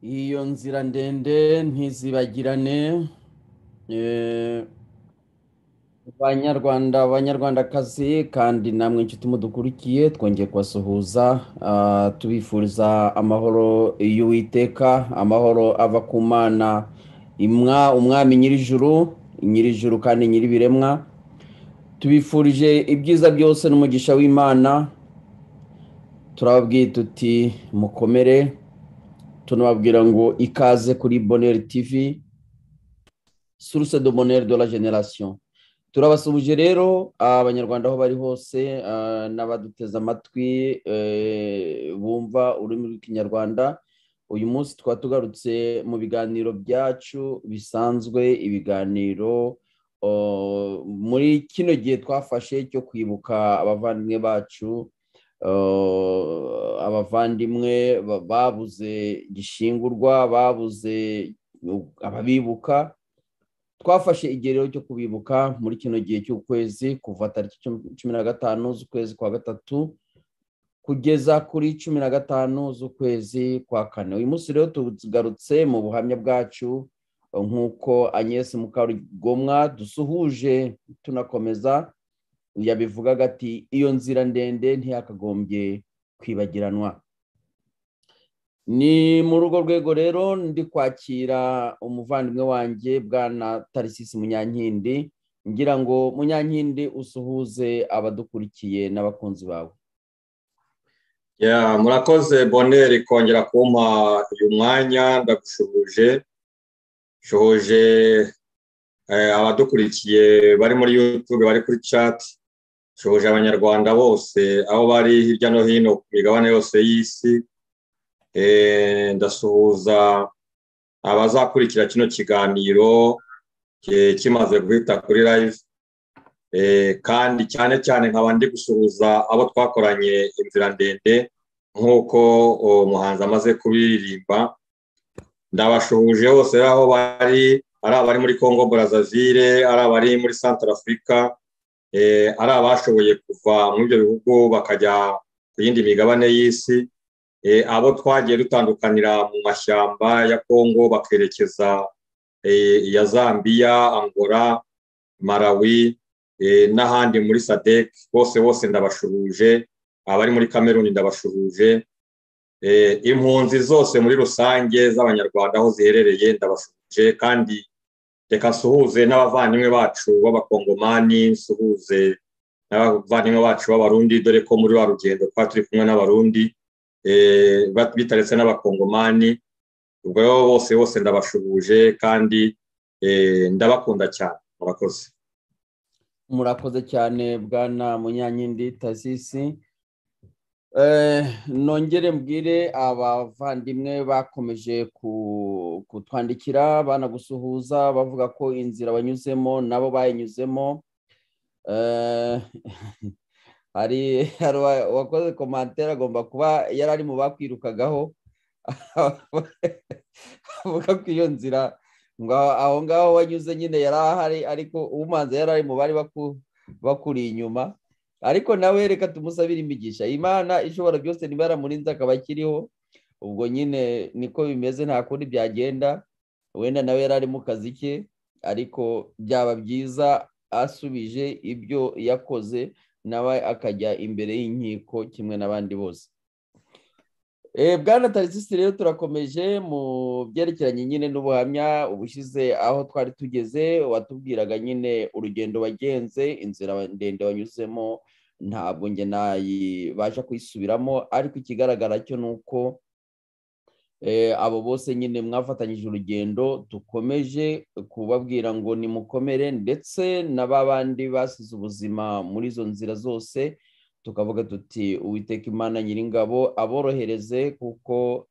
iyo nzira ndende ntizibagirane. Abanyarwandakazi kandi namwe inshuti mudukurikiye twongeye kubasuhuza, tubifuriza amahoro y'Uwiteka, amahoro ava ku Mana umwami nyirijuru kandi nyiribiremwa. Tubifurije ibyiza byose n'umugisha w'Imana. Turababwiye tuti mukomere, tunababwira ngo ikaze kuri Bonheur TV, source de bonheur de la génération. Turabasubije rero abanyarwanda aho bari hose, n'abaduteza amatwi bumva ururimi rw'ikinyarwanda. Uyu munsi twatugarutse mu biganiro byacu bisanzwe, ibiganiro muri kino gihe twafashe cyo kwibuka abavandimwe bacu, abavandimwe babuze gishingurwa, babuze ababibuka. Twafashe igihe rero cyo kubibuka muri kino gihe cy'ukwezi kuva tariki 15 z'ukwezi kwa gatatu kugeza kuri 15 z'ukwezi kwa kane. Uyu munsi rero tugarutse mu buhamya bwacu nk'uko Agnes Mukarugomwa dusuhuje tunakomeza yabivugaga ati iyo nzira ndende ntiyakagombye kwibagiranwa. Ni mu rugo rwego rero ndi kwakira umuvandimwe wanjye bwana Tarisisi Munyankindi, ngira ngo Munyankindi usuhuze abadukurikiye n'abakunzi bawe. Murakoze Bonheur kongera kumpa uyu mwanya, ndagushuhuje abadukurikiye bari muri YouTube, bari kuri chat, shuhuje abanyarwanda bose aho bari hirya no hino ku migabane yose y'isi. Ndasuhuza abazakurikira kino kiganiro kimaze guhita kuri live. kandi cyane cyane nkaba ndi gusuhuza abo twakoranye inzira ndende nk'uko umuhanzi amaze kubiririmba. Ndabashuhuje bose aho bari, ari abari muri Congo Brazzaville, ari abari muri Central Africa, ari abashoboye kuva mu ibyo bihugu bakajya ku yindi migabane y'isi, abo twagiye dutandukanira mu mashyamba ya Congo bakerekeza ya Zambia, Angola, Malawi n'ahandi muri SADC, bose ndabashuhuje. Abari muri Cameroon ndabashuhuje, impunzi zose muri rusange z'abanyarwanda aho ziherereye ndabashuhuje. Kandi reka nsuhuze n'abavandimwe bacu b'abakongomani, nsuhuze n'abavandimwe bacu b'abarundi, dore ko muri wa rugendo twari turi kumwe n'abarundi bitaretse n'abakongomani. Ubwo bose ndabashuhuje kandi ndabakunda cyane. Murakoze cyane Bwana Munyankindi Tarsisi. Nongere mbwire abavandimwe bakomeje kutwandikira banagusuhuza bavuga ko inzira banyuzemo nabo bayinyuzemo. Hari wakoze commentaire agomba kuba yarari mu bakwirukagaho avuga ko iyo nzira ngo aho ngaho wanyuze nyine yarahari, ariko umanza yarari mu bari bakuri inyuma. Ariko nawe reka tumusabire imigisha, Imana ishobora byose niba yaramurinze akaba akiriho, ubwo nyine niko bimeze, nta kundi byagenda. Wenda nawe yarari mu kazi ke, ariko byaba byiza asubije ibyo yakoze nawe akajya imbere y'inkiko kimwe n'abandi bose. Bwana Tarsisi rero turakomeje mu byerekeranye nyine n'ubuhamya. Ubushize aho twari tugeze watubwiraga nyine urugendo wagenze, inzira ndende wanyuzemo, ntabwo nge nayibasha kuyisubiramo, ariko ikigaragara cyo nuko abo bose nyine mwafatanyije urugendo. Dukomeje kubabwira ngo nimukomere, ndetse n'abandi basize ubuzima muri izo nzira zose tukavuga tuti Uwiteka Imana Nyiringabo aborohereze, kuko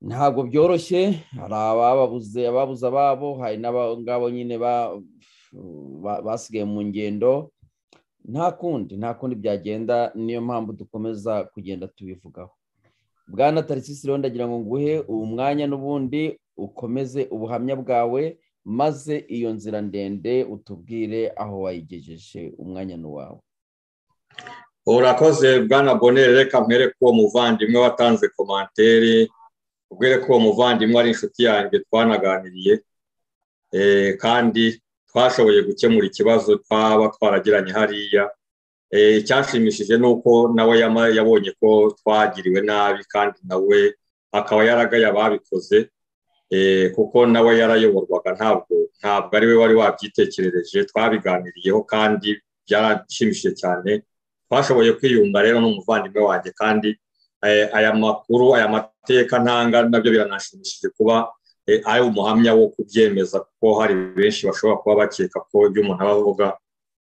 ntabwo byoroshye. Hari ababuze ababo, hari n'abangabo nyine basigaye mu ngendo. Nta kundi byagenda, niyo mpamvu dukomeza kugenda tubivugaho. Bwana Tarsisi rero ndagira ngo nguhe uwo mwanya n'ubundi ukomeze ubuhamya bwawe, maze iyo nzira ndende utubwire aho wayigejeje. Umwanya ni wawe. Urakoze Bwana Bonheur, reka mpere ko uwo muvandimwe watanze commentaire, ubwire ko uwo muvandimwe ari inshuti yanjye twanaganiriye, kandi twashoboye gukemura ikibazo twaba twaragiranye hariya. Icyashimishije nuko nawe yabonye ko twagiriwe nabi, kandi nawe akaba yaragaye ababikoze, kuko nawe yarayoborwaga, ntabwo ari we wari wabyitekerereje. Twabiganiriyeho kandi byarashimishije cyane. Twashoboye kwiyunga rero n'umuvandimwe wanjye, kandi aya makuru, aya mateka ntanga nabyo biranashimishije kuba ari umuhamya wo kubyemeza, kuko hari benshi bashobora kuba bakeka ko ibyo umuntu aba avuga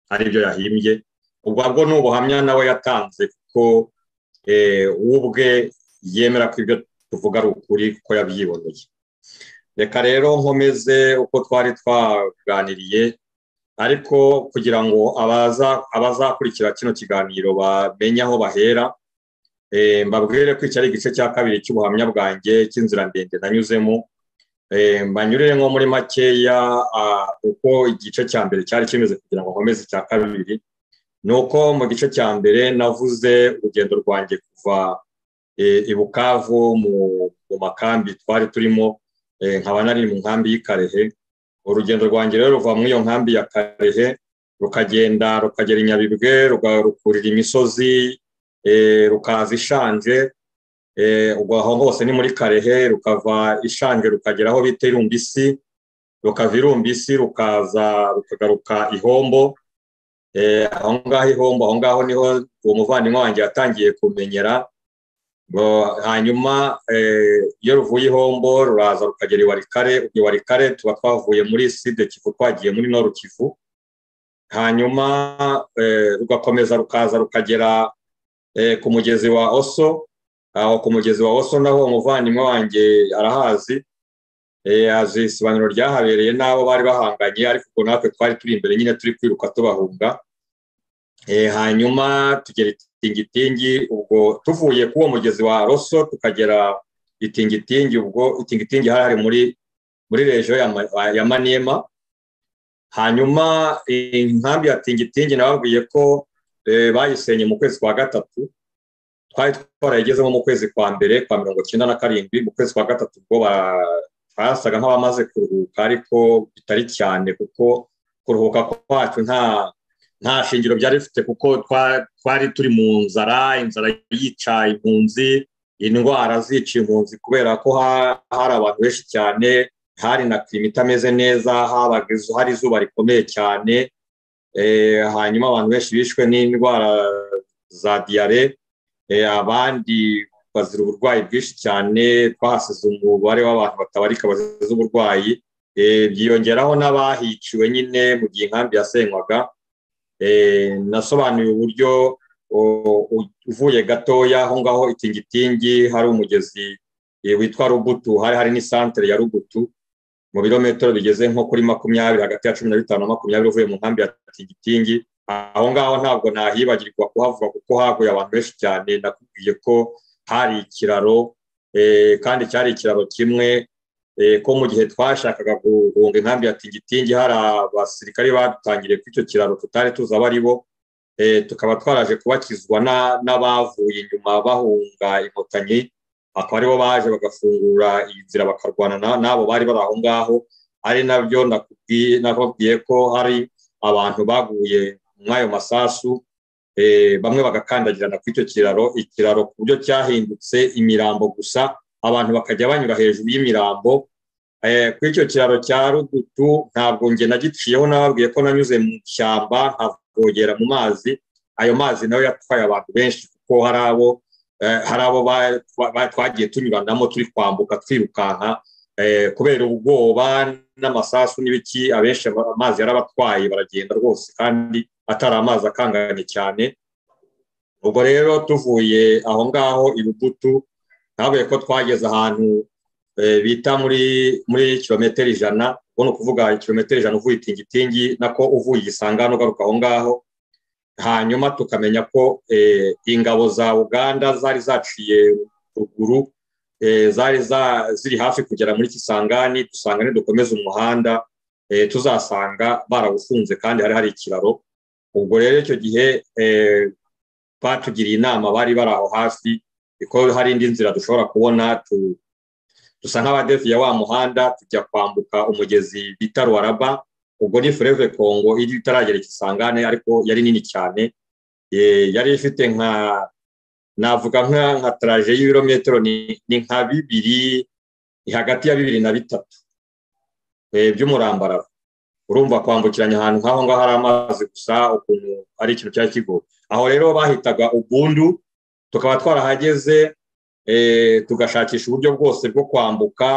ari byo yahimbye. Ubwo ni ubuhamya nawe yatanze, kuko ubwe yemera ko ibyo tuvuga ari ukuri, kuko yabyiboneye. Reka rero nkomeze uko twari twaganiriye, ariko kugira ngo abazakurikira kino kiganiro bamenye aho bahera, mbabwire ko iki ari igice cya kabiri cy'ubuhamya bwanjye cy'inzira ndende nanyuzemo. Mbanyurire nko muri makeya uko igice cya mbere cyari kimeze kugira ngo nkomeze icya kabiri. Nuko mu gice cya mbere navuze urugendo rwanjye kuva i Bukavu mu makambi twari turimo, nkaba nari mu nkambi y'Ikarehe. Urugendo rwanjye rero ruva muri iyo nkambi ya Karehe rukagera i Nyabibwe, rukurira imisozi, rukaza Ishanje. Ubwo aho hose ni muri Karehe. Rukava Ishanje rukagera aho bita Irumbisi, rukava Irumbisi rukagaruka Ihombo. Aho ngaho Ihombo, aho ngaho niho uwo muvandimwe wanjye yatangiye kumenyera. Hanyuma iyo ruvuye Ihombo ruraza rukagera Iwarikare. Iwarikare tuba twavuye muri Sud Kivu twagiye muri Nord Kivu. Hanyuma rugakomeza rukaza rukagera ku mugezi wa Oso. Aho ku mugezi wa Oso naho umuvandimwe wanjye arahazi. azi isibaniro ryahabereye n'abo bari bahanganye, ariko ubwo natwe twari turi imbere nyine turi kwiruka tubahunga. Hanyuma tugera Itingitingi, ubwo tuvuye k'uwo mugezi wa Rosso tukagera Itingitingi, ubwo Itingitingi hari muri region ya Maniema. Hanyuma inkambi ya Tingitingi nababwiye ko bayisenye mu kwezi kwa gatatu, twari twarayigezemo mu kwezi kwa mbere kwa 97. Mu kwezi kwa gatatu ubwo twasaga nk'abamaze kuruhuka, ariko bitari cyane kuko kuruhuka kwacu nta shingiro byari bifite, kuko twari turi mu inzara yica impunzi, indwara zica impunzi, kubera ko hari abantu benshi cyane, hari na klima itameze neza, hari izuba rikomeye cyane. Hanyuma abantu benshi bishwe n'indwara za diare, abandi bazira uburwayi bwinshi cyane. Twahasize umubare w'abantu batabarika bazize uburwayi, byiyongeraho n'abahiciwe nyine mu gihe inkambi yasenywaga. Nasobanuye uburyo uvuye gatoya aho ngaho Itingitingi hari umugezi witwa Rubutu, hari n'isantere ya Rubutu mu birometero bigeze nko kuri 20, hagati ya 15 na 20 uvuye mu nkambi ya Tingitingi. Aho ngaho ntabwo nahibagirwa kuhavuga kuko haguye abantu benshi cyane. Nakubwiye ko hari ikiraro, kandi cyari ikiraro kimwe, ko mu gihe twashakaga guhunga inkambi ya Tingitingi hari abasirikari batangiriye ku icyo kiraro tutari tuzi abo ari bo, tukaba twaraje kubakizwa n'abavuye inyuma bahunga inkotanyi, akaba aribo baje bagafungura iyi nzira bakarwana n'abo bari bari aho ngaho. Ari nabyo nakubwiye ko hari abantu baguye mw'ayo masasu, bamwe bagakandagirana ku icyo ikiraro ku buryo cyahindutse imirambo gusa, abantu bakajya banyura hejuru y'imirambo. Ku icyo kiraro cya Rubutu ntabwo nge nagiciyeho, nababwiye ko nanyuze mu ishyamba nkavogera mu mazi. Ayo mazi nayo yatwaye abantu benshi, kuko hari abo twagiye tunyuranamo turi kwambuka twirukanka, kubera ubwoba n'amasasu n'ibiki. Abenshi amazi yarabatwaye baragenda rwose, kandi atari amazi akanganye cyane. Ubwo rero tuvuye aho ngaho i Rubutu, ntabwo ko twageze ahantu bita muri kilometero 100, ubwo ni ukuvuga kilometero 100 uvuye Itingitingi, nako uvuye Igisangano ugaruka aho ngaho. Hanyuma tukamenya ko ingabo za Uganda zari zaciye ruguru, ziri hafi kugera muri Kisangani. Dusanga nidukomeza umuhanda tuzasanga barawufunze, kandi hari ikiraro. Ubwo rero icyo gihe batugiriye inama bari aho hafi ko hari indi nzira dushobora kubona, dusa nk'abadefiye wa muhanda tujya kwambuka umugezi bita Ruaraba. Ubwo ni Fleuve Congo iri itaragera Kisangane, ariko yari nini cyane, yari ifite navuga nka traje y'ibirometero ni nka 2, hagati ya 2 na 3 by'umurambararo. Urumva kwambukiranya ahantu nk'aho ngaho hari amazi gusa, ukuntu ari ikintu cyari kigoye. Aho rero bahitaga Ubundu, tukaba twarahageze, tugashakisha uburyo bwose bwo kwambuka,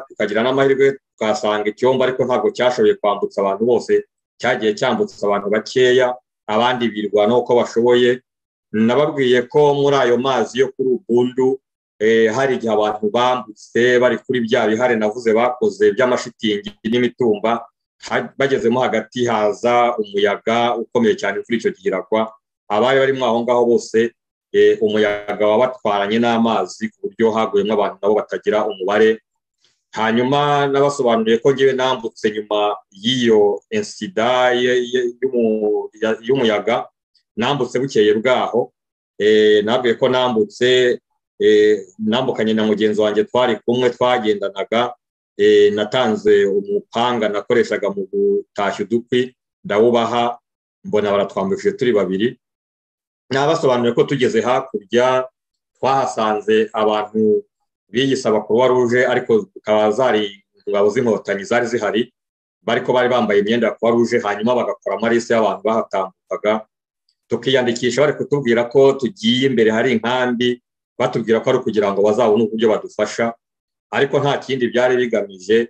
tukagira n'amahirwe tukasanga icyombo, ariko ntabwo cyashoboye kwambutsa abantu bose, cyagiye cyambutsa abantu bakeya, abandi birwana uko bashoboye. Nababwiye ko muri ayo mazi yo kuri Ubundu hari igihe abantu bambutse bari kuri bya bihare navuze bakoze by'amashitingi n'imitumba. Bagezemo hagati haza umuyaga ukomeye cyane, kuri icyo gihe iragwa. Abari barimo aho ngaho bose umuyaga wabatwaranye n'amazi, ku buryo haguyemo abantu nabo batagira umubare. Hanyuma nabasobanuriye ko ngewe nambutse nyuma y'iyo insida y'umuyaga, nambutse bukeye bwaho. Nabwiye ko nambukanye na mugenzi wanjye twari kumwe twagendanaga. Natanze umupanga nakoreshaga mu gutashya udukwi, ndawubaha, mbona baratwambukije turi 2. Nabasobanuriye ko tugeze hakurya twahasanze abantu biyisaba Croix Rouge, ariko tukaba zari ingabo z'inkotanyi zari zihari, bariko bari bambaye imyenda ya Croix Rouge. Hanyuma bagakora amarisi y'abantu bahatambukaga, tukiyandikisha bari kutubwira ko tugiye imbere hari inkambi, batubwira ko ari kugira ngo bazabone uburyo badufasha, ariko nta kindi byari bigamije.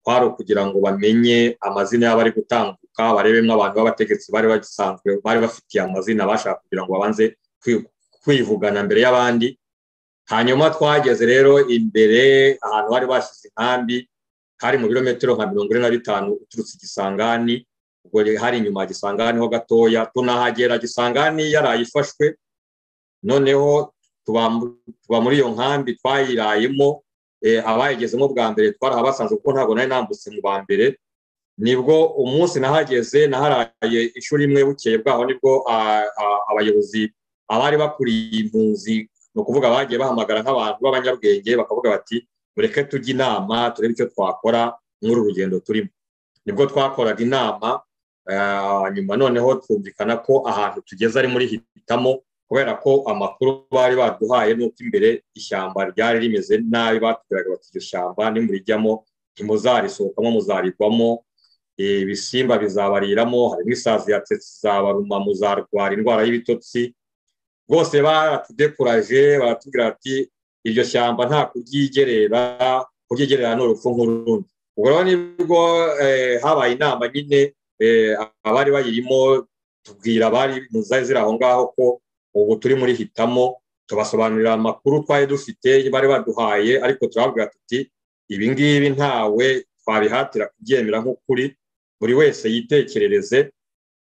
Kwari kugira ngo bamenye amazina y'abari gutambuka, barebemo abantu b'abategetsi bari bagisanzwe bari bafitiye amazina, bashaka kugira ngo babanze kwivugana mbere y'abandi. Hanyuma twageze rero imbere ahantu bari bashyize inkambi, hari mu birometero nka 45 uturutse Gisangani, ubwo hari inyuma ya Gisangani ho gatoya. Tunahagera Gisangani yarayifashwe, noneho tuba muri iyo nkambi twayirayemo. Abayigezemo bwa mbere twarahabasanze kuko ntabwo nari nambutse mu ba mbere. Nibwo umunsi nahageze naharaye ishuri imwe, bukeye bwaho nibwo abayobozi abari bakuriye impunzi, no kuvuga bagiye bahamagara nk'abantu b'abanyabwenge bakavuga bati mureke tujye inama turebe icyo twakora muri urugendo turimo. Nibwo twakoraga inama, nyuma noneho twumvikana ko ahantu tugeze ari muri Hitamo, kubera ko amakuru bari baduhaye nuko imbere ishyamba ryari rimeze nabi. Batubwiraga bati iryo shyamba nimurijyamo ntimuzarisohokamo, muzarigwamo, ibisimba bizabariramo, harimo isazi yatsetse zabaruma, muzarwara indwara y'ibitotsi. Bose baratudekuraje, baratubwira ati iryo shyamba nta kuryigerera n'urupfu nk'urundi. Ubwo rero nibwo habaye inama nyine, abari bayirimo tubwira abari muzaye ziri aho ngaho ko ubu turi muri Hitamo, tubasobanurira amakuru twari dufite bari baduhaye, ariko turababwira tuti ibi ngibi ntawe twabihatira kubyemera nk'ukuri, buri wese yitekerereze.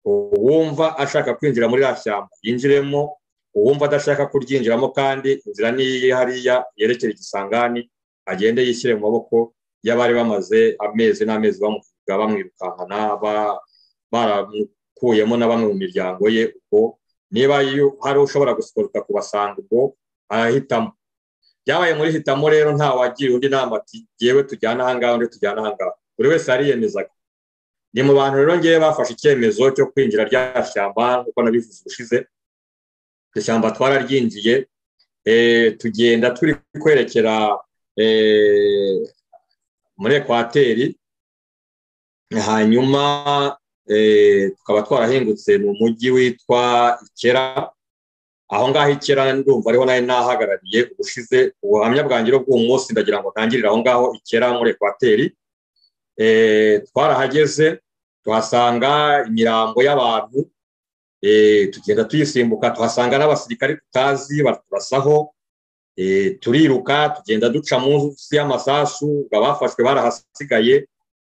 Uwumva ashaka kwinjira muri ya shyamba yinjiremo, uwumva adashaka kuryinjiramo kandi inzira niyi hariya yerekera Gisangani agende yishyire mu maboko y'abari bamaze amezi n'amezi bamuvuga bamwirukankana, baramukuyemo na bamwe mu miryango ye. Ubwo niba hari ushobora gusohoka kubasanga, ubwo arahitamo. Byabaye muri Hitamo rero nta wagira undi nama ati yewe tujyana ahangaha undi tujyana ahangaha, buri wese ariyemezaga. Ni mu bantu rero ngewe bafashe icyemezo cyo kwinjira rya shyamba, nk'uko nabivuze ubushize. Ishyamba twararyinjiye, tugenda turi kwerekera muri Ekwateri, hanyuma tukaba twarahingutse mu mujyi witwa Ikera. Aho ngaho Ikera ndumva ariho nari nahagarariye ubushize. Ubuhamya bwanjye bw'uwo munsi ndagira ngo ntangirire aho ngaho Ikera muri Ekwateri. Twarahageze tuhasanga imirambo y'abantu, tugenda tuyisimbuka, tuhasanga n'abasirikare tutazi baturasaho. Turiruka tugenda duca munsi y'amasasu, abafashwe barahasigaye.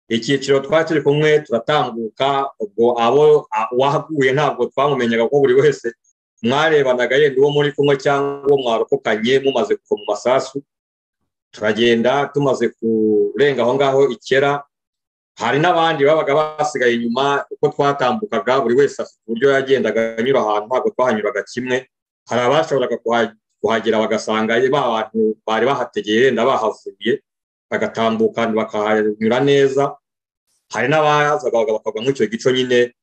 Icyiciro twakiri kumwe turatambuka, ubwo abo wahaguye ntabwo twamumenyaga kuko buri wese mwarebanaga yenda uwo muri kumwe cyangwa uwo mwarokokanye mumaze kuva mu masasu. Turagenda tumaze kurenga aho ngaho Ikera, hari n'abandi babaga basigaye inyuma. uko twatambukaga buri wese afite uburyo yagendaga anyura ahantu, ntabwo twahanyuraga kimwe. Hari abashoboraga kuhagera bagasanga abantu bari bahategeye yenda bahavuye, bagatambuka bakahanyura neza. Hari n'abazaga bakagwa nk'icyo gico nyine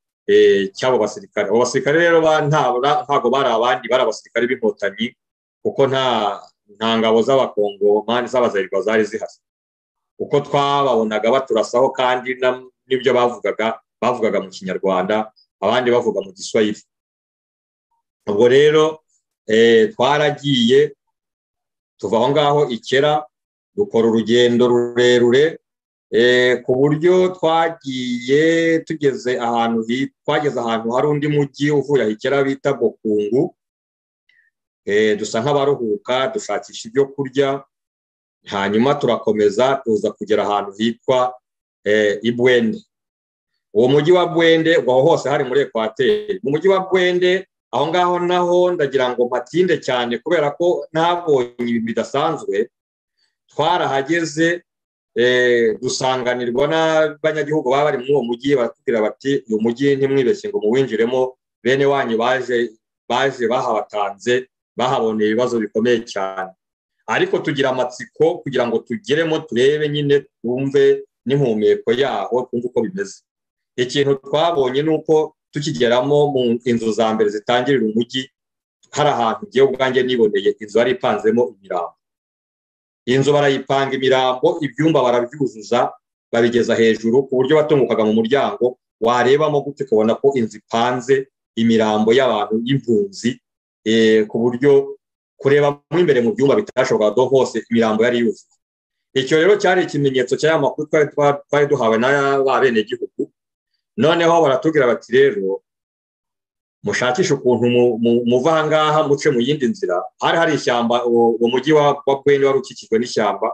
cy'abo basirikare. Abo basirikare rero ntabwo bari abandi, bari abasirikare b'inkotanyi, kuko nta ngabo z'abakongo mani z'abazayirwa zari zihase. Uko twababonaga baturasaho, kandi n'ibyo bavugaga mu Kinyarwanda, abandi bavuga mu Giswahili. Ubwo rero twaragiye tuva aho ngaho Ikera, dukora urugendo rurerure, ku buryo twagiye twageze ahantu hari undi mujyi uvuye Ikera bita Bokungu. Dusa nk'abaruhuka dushakisha ibyo kurya, hanyuma turakomeza tuza kugera ahantu hitwa Ibwende. Uwo mujyi wa Bwende aho hose hari muri Ekwateri. Mu mujyi wa Bwende aho ngaho naho ndagira ngo mpatinde cyane, kubera ko ntabonye ibintu bidasanzwe. Twarahageze dusanganirwa n'abanyagihugu baba bari muri uwo mujyi, baratubwira bati uyu mujyi ntimwibeshye ngo muwinjiremo, bene wanyu baje bahabatanze, bahaboneye ibibazo bikomeye cyane. Ariko tugira amatsiko kugira ngo tugeremo turebe nyine, twumve n'impumeko yaho, twumve uko bimeze. Ikintu twabonye ni uko tukigeramo mu inzu za mbere zitangirira umujyi, hari ahantu ngewe ubwanjye niboneye inzu yari ipanzemo imirambo. Inzu barayipanga imirambo, ibyumba barabyuzuza babigeza hejuru, ku buryo watungukaga mu muryango warebamo gute ukabona ko inzu ipanze imirambo y'abantu y'impunzi, ku buryo kureba mo imbere mu byumba bitashobokaga hose imirambo yari yuzuye. Icyo rero cyari ikimenyetso cy'aya makuru twari duhawe n'abenegihugu. Noneho baratubwira bati rero mushakisha ukuntu muva aha ngaha muce mu yindi nzira. Hari ishyamba, uwo mujyi wa Bwende wari ukikijwe n'ishyamba,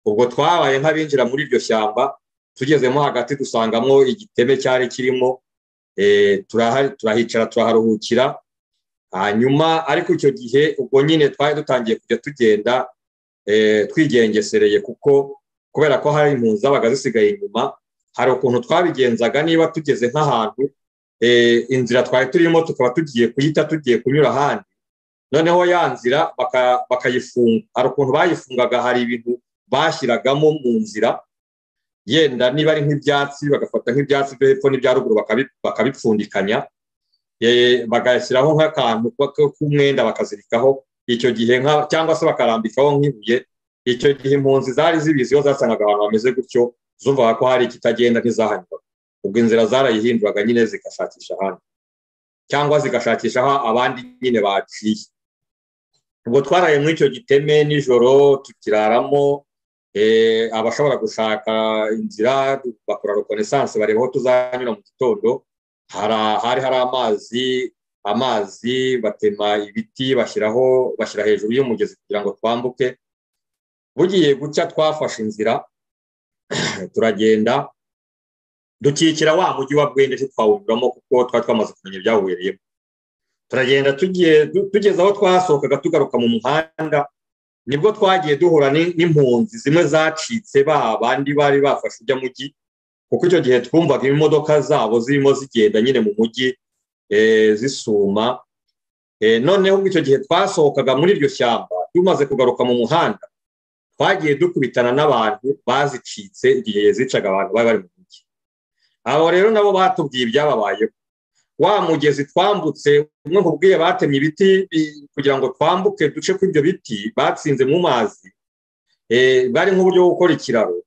ubwo twabaye nk'abinjira muri iryo shyamba, tugezemo hagati dusangamo igiteme cyari kirimo, turahicara turaharuhukira. Hanyuma ariko icyo gihe ubwo nyine twari dutangiye kujya tugenda twigengesereye, kuko kubera ko hari impunzi zabaga zisigaye inyuma, hari ukuntu twabigenzaga. Niba tugeze nk'ahantu inzira twari turimo tukaba tugiye kuyita tugiye kunyura ahandi, noneho ya nzira bakayifunga. Hari ukuntu bayifungaga, hari ibintu bashyiragamo mu nzira, yenda niba ari nk'ibyatsi bagafata nk'ibyatsi byo hepfo n'ibya ruguru bakabipfundikanya, bagashyiraho nk'akantu k'umwenda bakazirikaho icyo gihe, cyangwa se bakarambikaho nk'ibuye. Icyo gihe impunzi zari zibizi, iyo zasangaga abantu bameze gutyo zumvaga ko hari ikitagenda ntizahanyura, ubwo inzira zarayihinduraga nyine zigashakisha ahandi, cyangwa zigashakisha aho abandi nyine baciye. Ubwo twaraye muri icyo giteme nijoro tukiraramo, abashobora gushaka inzira bakora reconnaissance bareba aho tuzanyura mu gitondo. Hari amazi batema ibiti bashyira hejuru y'umugezi kugira ngo twambuke. Bugiye gucya twafashe inzira turagenda dukikira wa mujyi wa Bwende twawunyuramo, kuko twari twamaze kumenya ibyawubereyemo. Turagenda tugeze aho twasohokaga tugaruka mu muhanda, nibwo twagiye duhura n'impunzi zimwe zacitse bandi bari bafashe ujya mujyi, kuko icyo gihe twumvaga imodoka zabo zirimo zigenda nyine mu mujyi zisuma. Noneho icyo gihe twasohokaga muri iryo shyamba, tumaze kugaruka mu muhanda twagiye dukubitana n'abantu bazicitse igihe zicaga abantu bari bari mu mujyi. Abo rero nabo batubwiye ibyababayeho. Wa mugezi twambutse, umwe nkubwiye batemye ibiti kugira ngo twambuke duce kuri ibyo biti batsinze mu mazi, bari nk'uburyo bwo gukora ikiraro.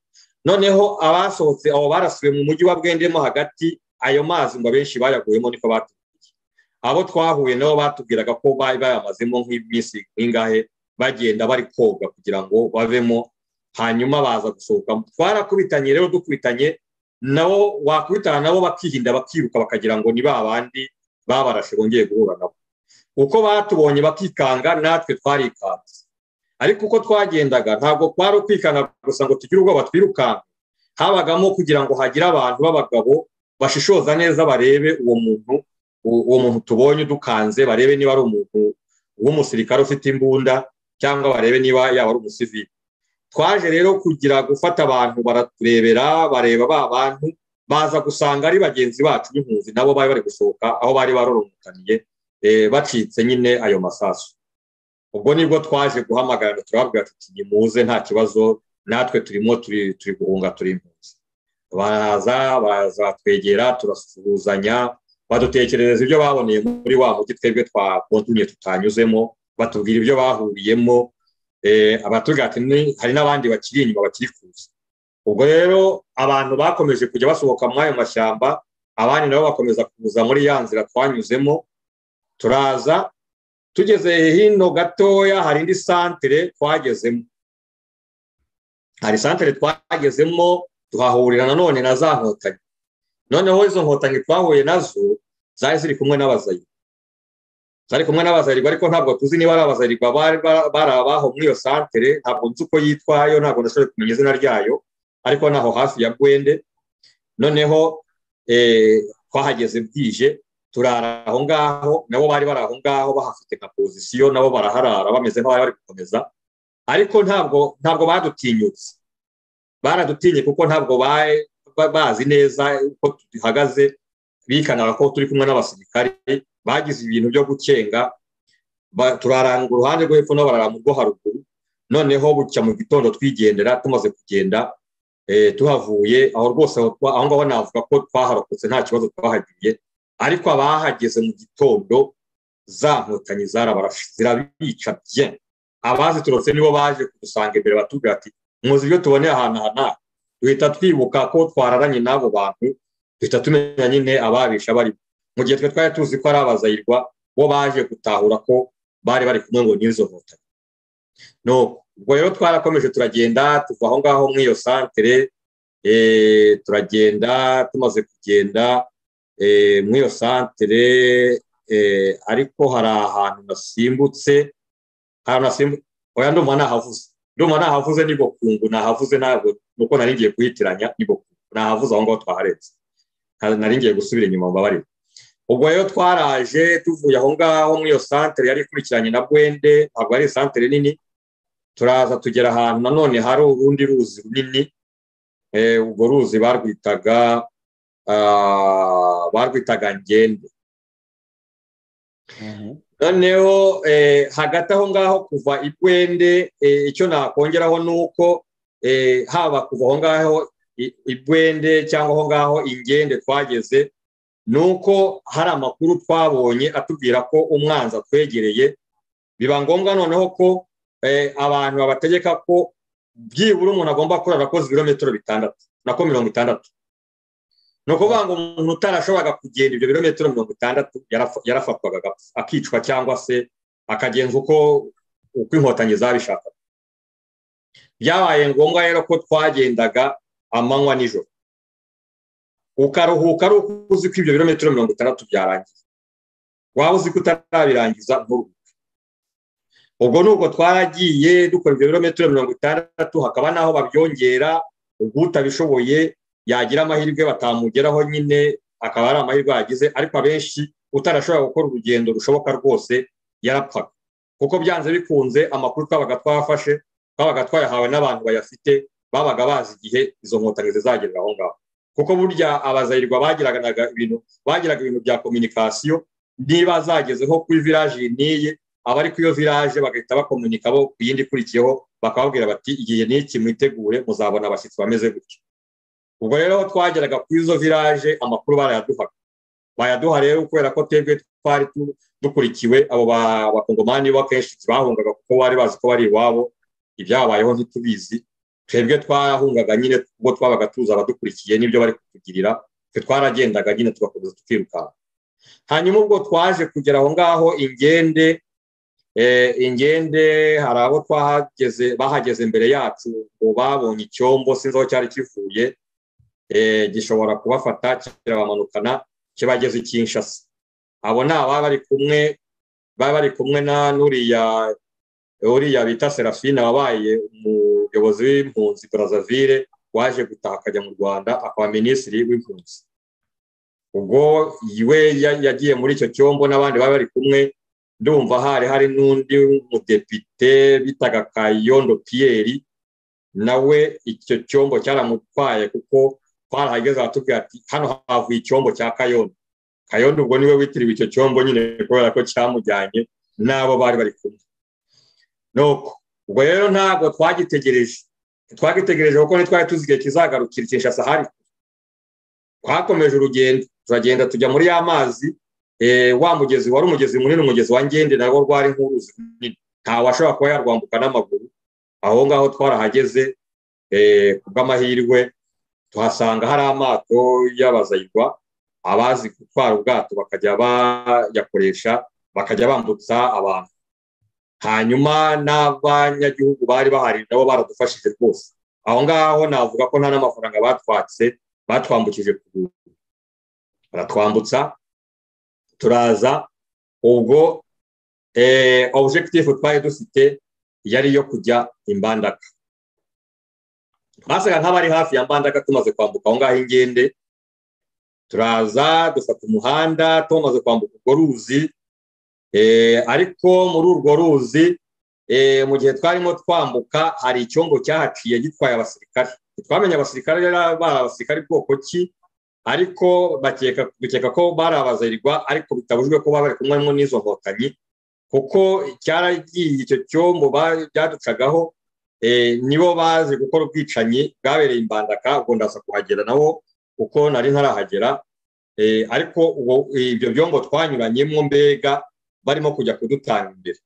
Noneho abasohotse abo barasubiye mu mujyi wa Bwendemo hagati, ayo mazi ngo abenshi bayaguyemo, niko batubwiye. Abo twahuye nabo batubwiraga ko bari bayamazemo nk'iminsi nk'ingahe bagenda bari koga kugira ngo bavemo, hanyuma baza gusohoka. Twarakubitanye rero, dukubitanye nabo, wakubitana nabo bakihinda bakiruka bakagira ngo ni babandi babarashe bongeye guhura nabo. Uko batubonye bakikanga, natwe twarikanze. Ariko uko twagendaga ntabwo kwari ukwikanga gusa ngo tugire ubwoba twirukanka, habagamo kugira ngo hagire abantu b'abagabo bashishoza neza barebe uwo muntu tubonye dukanze, barebe niba ari umuntu w'umusirikare ufite imbunda cyangwa barebe niba yaba ari umusivili. Twaje rero kugira gufata abantu, baraturebera bareba ba bantu, baza gusanga ari bagenzi bacu b'impunzi, nabo bari bari gusohoka aho bari baroromokaniye, bacitse nyine ayo masasu. Ubwo nibwo twaje guhamagara turababwira tuti nimuze nta kibazo, natwe turimo turi guhunga, turi impunzi. Baraza twegera, turasuhuzanya, badutekerereza ibyo baboneye muri wa mujyi twebwe twakontumye tutanyuzemo, batubwira ibyo bahuriyemo. Abatubwira ati hari n'abandi bakiri inyuma bakiri kuza. Ubwo rero abantu bakomeje kujya basohoka muri ayo mashyamba, abandi nabo bakomeza kuza muri ya nzira twanyuzemo. Turaza tugeze hino gatoya, hari indi santere twagezemo. Hari santere twagezemo tuhahurira nanone na za nkotanyi. Noneho izo nkotanyi twahuye nazo zari ziri kumwe n'abazayirwa. Ariko ntabwo tuzi niba ari abazayirwa bari abaho muri iyo santere, ntabwo nzi uko yitwa yo, ntabwo ndashobora kumenya izina ryayo, ariko naho hafi ya Bwende. Noneho twahageze bwije, turara aho ngaho, nabo bari bari aho ngaho bahafite nka pozisiyo, nabo baraharara bameze nk'abari bari gukomeza. Ariko ntabwo badutinyutse, baradutinye kuko ntabwo bazi neza uko duhagaze, bikanaga ko turi kumwe n'abasirikare. Bagize ibintu byo gucenga, turaranga uruhande rwo hepfo n'abarara mu rwo haruguru. Noneho bucya mu gitondo twigendera, tumaze kugenda tuhavuye aho rwose, aho ngaho navuga ko twaharokotse nta kibazo twahagiriye. Ariko abahageze mu gitondo, za nkotanyi zirabica bien. Abaziturutse nibo baje kudusanga imbere batubwira ati muzi ibyo tuboneye ahantu aha. Duhita twibuka ko twararanye n'abo bantu, duhita tumenya nyine ababisha bari. Mu gihe twe twari tuzi ko ari abazayirwa, bo baje gutahura ko bari bari kumwe ngo n'izo nkotanyi. Ubwo rero twarakomeje turagenda, tuva aho ngaho muri iyo santere, turagenda. Tumaze kugenda muri iyo santere, ariko hari ahantu nasimbutse, oya ndumva nahavuze, ndumva nahavuze ni Bokungu, nahavuze ntabwo nuko nari ngiye kuhitiranya ni Bokungu, nahavuze aho ngaho twaharetse, nari ngiye gusubira inyuma mbabarira. Ubwo rero twaraje tuvuye aho ngaho muri iyo santere yari ikurikiranye na Bwende, ntabwo ari santere nini, turaza tugera ahantu nanone hari urundi ruzi runini, ubwo ruzi barwitaga Ngende. Noneho hagati aho ngaho kuva i Bwende, icyo nakongeraho nuko haba kuva aho ngaho i Bwende cyangwa aho ngaho Ingende twageze, nuko hari amakuru twabonye atubwira ko umwanzi atwegereye, biba ngombwa noneho ko abantu babategeka ko byibura umuntu agomba kurara akoze ibirometero 6 nako 60. No kuvuga ngo umuntu utarashoboraga kugenda ibyo birometero 60 yarafatwaga akicwa cyangwa se akagenza uko inkotanyi zabishaka. Byabaye ngombwa rero ko twagendaga amanywa nijoro, ukaruhuka ari uzi ko ibyo birometero 60 byarangiye, waba uzi ko utarabirangiza nturuhuke. Ubwo nuko twaragiye dukora ibyo birometero 60, hakaba naho babyongera, ubwo utabishoboye yagira amahirwe batamugeraho nyine akaba ari amahirwe yagize, ariko abenshi utarashobora gukora urugendo rushoboka rwose yarapfaga, kuko byanze bikunze amakuru twabaga twafashe twabaga twayahawe n'abantu bayafite, babaga bazi igihe izo nkotanyi zizagerera aho ngaho, kuko burya abazayirwa bagiraga ibintu bya communication, niba zagezeho kuri village niye abari ku iyo village bagahita bakomunika bo kuyindi kurikiyeho, bakababwira bati igihe n'iki mwitegure muzabona abashyitsi bameze gutyo. Ubwo rero twageraga kuri izo village amakuru bayaduha rero, kubera ko twebwe twari dukurikiwe, abo bakongomani bakenshi bahungaga kuko bari bazi ko bari iwabo, ibyabayeho ntitubizi, twebwe twahungaga nyine ubwo twabaga tuza abadukurikiye n'ibyo bari kutugirira, twe twaragendaga nyine tugakomeza tukirukanka. Hanyuma ubwo twaje kugera aho ngaho Ingende hari abo bahageze mbere yacu ngo babonye icyombo, sinzi aho cyari kivuye, gishobora kubafata kirabamanukana kibageze i Kinshasa. Abo ni ababa bari kumwe na uriya bita Serafine wabaye umuyobozi w'impunzi Brazzaville, waje gutaha akajya mu Rwanda akaba minisitiri w'impunzi. Ubwo iwe yagiye muri icyo cyombo n'abandi bari kumwe, ndumva hari n'undi mudepite bitaga Kayondo Pierre, nawe icyo cyombo cyaramutwaye kuko twarahageze batubwira ati hano havuye icyombo cya Kayondo. Ubwo niwe witiriwe icyo cyombo nyine kubera ko cyamujyanye n'abo bari kumwe. Nuko ubwo rero ntabwo twagitegereje kuko ntitwari tuzi igihe kizagarukira Kinshasa hari. Twakomeje urugendo, turagenda tujya muri ya mazi, wa mugezi wari umugezi munini, umugezi wa Ngende nawo rwari nk'uruzi runini, nta washobora kuba yarwambuka n'amaguru. Aho ngaho twarahageze, kubw'amahirwe tuhasanga hari amato y'abazayirwa, abazi gutwara ubwato bakajya bayakoresha, bakajya bambutsa abantu. Hanyuma n'abanyagihugu bari bahari nabo baradufashije rwose. Aho ngaho navuga ko nta n'amafaranga batwambukije kuguru, baratwambutsa turaza. Ubwo objectif twari dufite yari yo kujya Imbandaka. Twasaga nk'abari hafi ya Mbandaka, tumaze kwambuka aho ngaho Ingende, turaza dufata umuhanda tumaze kwambuka urwo ruzi, ariko muri urwo ruzi mu gihe twarimo twambuka hari icyombo cyahaciye gitwaye abasirikare. Twamenye abasirikare bari abasirikare bwoko ki, ariko dukeka ko bari abazayirwa, ariko bitabujwe ko bari kumwe n'izo nkotanyi, kuko cyaragiye icyo cyombo byaducagaho, nibo bazi gukora ubwicanyi bwabereye Imbandaka. Ubwo ndaza kuhagera nawo kuko nari ntarahagera, ariko ibyo byombo twanyuranyemo mbega barimo kujya kudutanga imbere,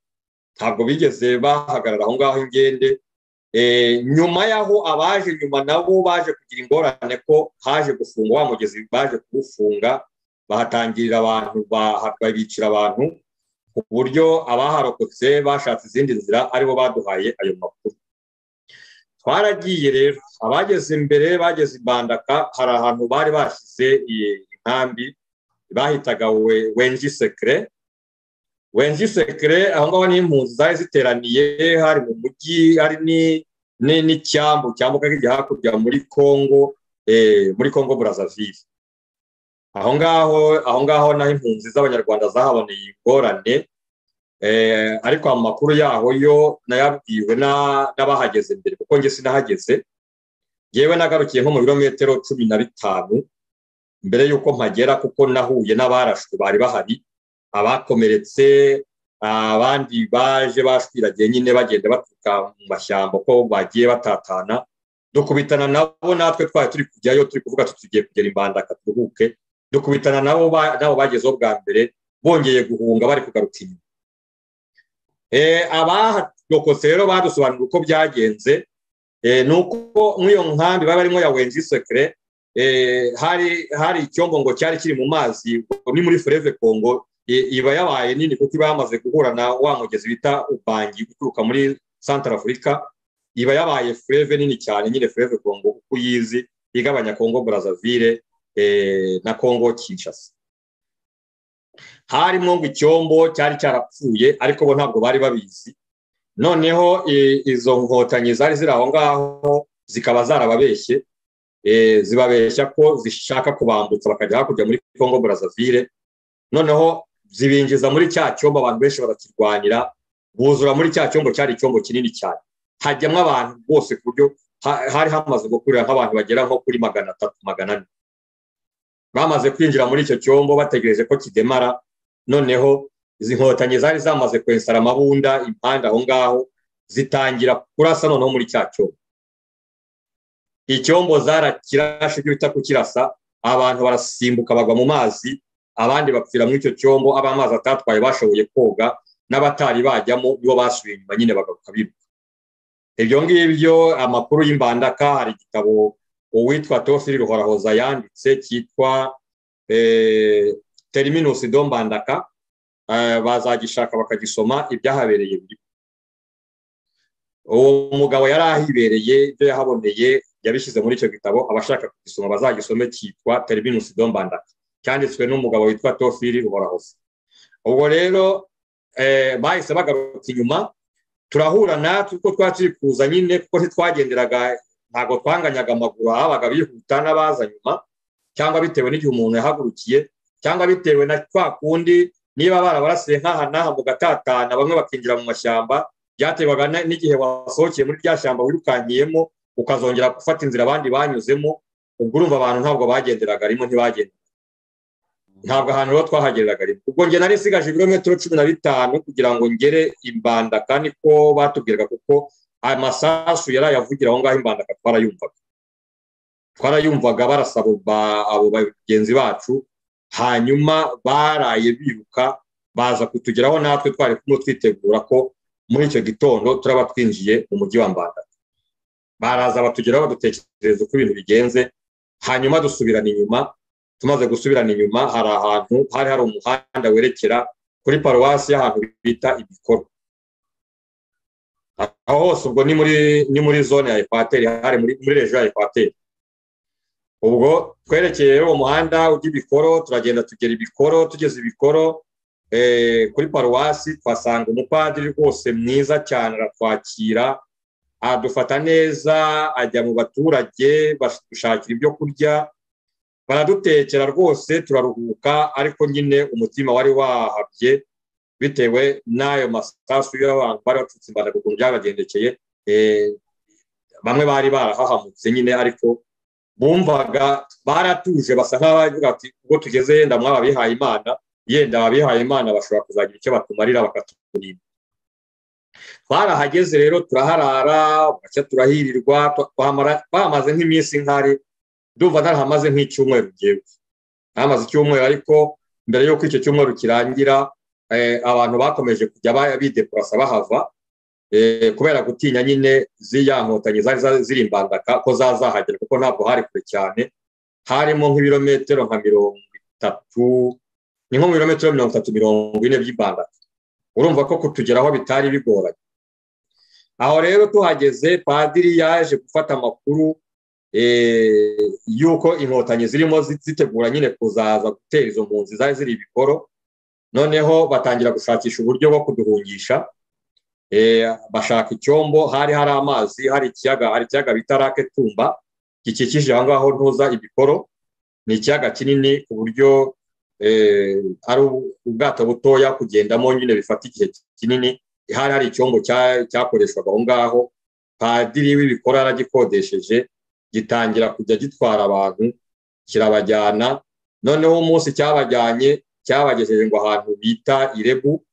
ntabwo bigeze bahagarara aho ngaho Ingende. Nyuma yaho abaje nyuma nabo baje kugira ingorane ko haje gufunga wa mugezi, baje kuwufunga bahatangirira abantu, babicira abantu, ku buryo abaharokotse bashatse izindi nzira aribo baduhaye ayo makuru. Twaragiye rero, abageze imbere bageze Imbandaka, hari ahantu bari bashyize inkambi bahitaga Wenji Secret. Wenji Sekre aho ngaho ni impunzi zari ziteraniye hari mu mujyi hari n'icyambu cyambuka kijya hakurya muri Congo Brazzaville. Aho ngaho naho impunzi z'abanyarwanda zahaboneye ingorane, ariko amakuru yaho yo nayabwiwe n'abahageze mbere kuko nge sinahageze. Yewe nagarukiye nko mu birometero 15 mbere yuko mpagera, kuko nahuye n'abarashwe bari bahari, abakomeretse, abandi baje bashwiragiye nyine bagenda batuka mu mashyamba ko bagiye batatana, dukubitana nabo natwe twari turi kujyayo turi kuvuga tugiye kugera Imbandaka turuhuke, dukubitana nabo bagezeho bwa mbere bongeye guhunga bari kugaruka inyuma. Abarokotse rero badusobanurira uko byagenze, nuko mw'iyo nkambi bari barimo ya Wenji Sekre, hari icyombo ngo cyari kiri mu mazi ni muri Fleuve Congo, iba yabaye nini kuko iba yamaze guhura na wa mugezi bita Ubangi uturuka muri Central Africa, iba yabaye Fleuve nini cyane nyine Fleuve Congo uko yizi igabanya Congo Brazzaville na Congo Kinshasa. Harimo ngo icyombo cyari cyarapfuye ariko bo ntabwo bari babizi. Noneho izo nkotanyi zari ziri aho ngaho zikaba zarababeshye, zibabeshya ko zishaka kubambutsa bakajya hakurya muri Congo Brazzaville. Noneho zibinjiza muri cya cyombo, abantu benshi barakirwanira, buzura muri cya cyombo, cyari icyombo kinini cyane, hajyamo abantu bose ku buryo hari hamaze gukurira nk'abantu bagera nko kuri 300 400. Bamaze kwinjira muri icyo cyombo bategereje ko kidemara, noneho izi nkotanyi zari zamaze kwensara amabunda impande aho ngaho, zitangira kurasa noneho muri cya cyombo. Icyombo zarakirashe ibyo bita kukirasa, abantu barasimbuka bagwa mu mazi, abandi bapfira muri icyo cyombo, abamazi atatwaye bashoboye koga, n'abatari bajyamo nibo basubiye inyuma nyine bagaruka biruka. Ibyo ngibyo amakuru y'Imbandaka, hari igitabo uwitwa Tofili Ruhorahoza yanditse cyitwa Terminus do Mbandaka, bazagishaka bakagisoma ibyahabereye biri. Uwo mugabo yari ahibereye, ibyo yahaboneye yabishyize muri icyo gitabo, abashaka kugisoma bazagisome, cyitwa Terminus do Mbandaka, cyanditswe n'umugabo witwa Tofili Ruhorahoza. Ubwo rero bahise bagaruka inyuma, turahura natwe uko twari kuza nyine, kuko ntitwagenderaga, ntago twanganyaga amaguru, habaga bihuta n'abaza nyuma, cyangwa bitewe n'igihe umuntu yahagurukiye, cyangwa bitewe na kwa kundi niba barabarasiye nk'aha mu gatatana, bamwe bakinjira mu mashyamba, byatewaga n'igihe wasohokeye muri rya shyamba wirukanyiyemo ukazongera gufata inzira abandi banyuzemo. Ubwo urumva abantu ntabwo bagenderaga rimwe, ntibagenderaga, ntabwo ahantu rero twahagereraga rimwe. Ubwo nge nari sigaje ibirometero 15 kugira ngo ngere Imbandaka, niko batubwiraga, kuko amasasu yarayavugira aho ngaho Imbandaka twarayumvaga barasaba abo bagenzi bacu, hanyuma baraye biruka baza kutugeraho, natwe twari kumwe twitegura ko muri icyo gitondo turaba twinjiye mu mujyi wa Mbandaka. Baraza batugeraho badutekereza uko ibintu bigenze, hanyuma dusubirana inyuma. Tumaze gusubirana inyuma, hari ahantu hari umuhanda werekera kuri paruwasi y'ahantu bita Ibikoro. Aho hose ubwo ni muri zone ya Equateur, hari muri region ya Equateur. Ubwo twerekeye uwo muhanda ujya Ibikoro, turagenda tugera Ibikoro. Tugeze Ibikoro kuri paruwasi, twasanga umupadiri rwose mwiza cyane, aratwakira, adufata neza, ajya mu baturage bashakira ibyo kurya, baradutekera rwose, turaruhuka. Ariko nyine umutima wari wahabye bitewe n'ayo masasu y'abantu bari batutse Imbandaka ukuntu byabagendekeye. Bamwe bari barahahamutse nyine, ariko bumvaga baratuje, basa nk'abavuga ati ubwo tugeze yenda mwababihaye Imana, yenda ababihaye Imana bashobora kuzagira icyo batumarira bakaturinda. Twarahageze rero turaharara, bacya turahirirwa, bamaze nk'iminsi nkari, ndumva narahamaze nk'icyumweru giye. Namaze icyumweru, ariko mbere yuko icyo cyumweru kirangira, abantu bakomeje kujya bideplasa bahava, kubera gutinya nyine ziya nkotanyi zari ziri Imbandaka ko zazahagera, kuko ntabwo hari kure cyane, harimo nk'ibirometero nka 30, ni nko ibirometero 30-40 by'Imbandaka. Urumva ko kutugeraho bitari bigoranye. Aho rero tuhageze, padiri yaje gufata amakuru yuko inkotanyi zirimo zitegura nyine kuzaza gutera izo mpunzi zari ziri Ibikoro. noneho batangira gushakisha uburyo bwo kuduhungisha. Bashaka icyombo, hari amazi, hari ikiyaga bita Lake Tumba gikikije aho ngaho ntuza Ibikoro. Ni ikiyaga kinini ku buryo ari ubwato butoya kugendamo nyine bifata igihe kinini. Hari icyombo cyakoreshwaga aho ngaho, padiri w'Ibikoro aragikodesheje, gitangira kujya gitwara abantu kirabajyana. Noneho umunsi cyabagejeje ngo ahantu bita Irebu.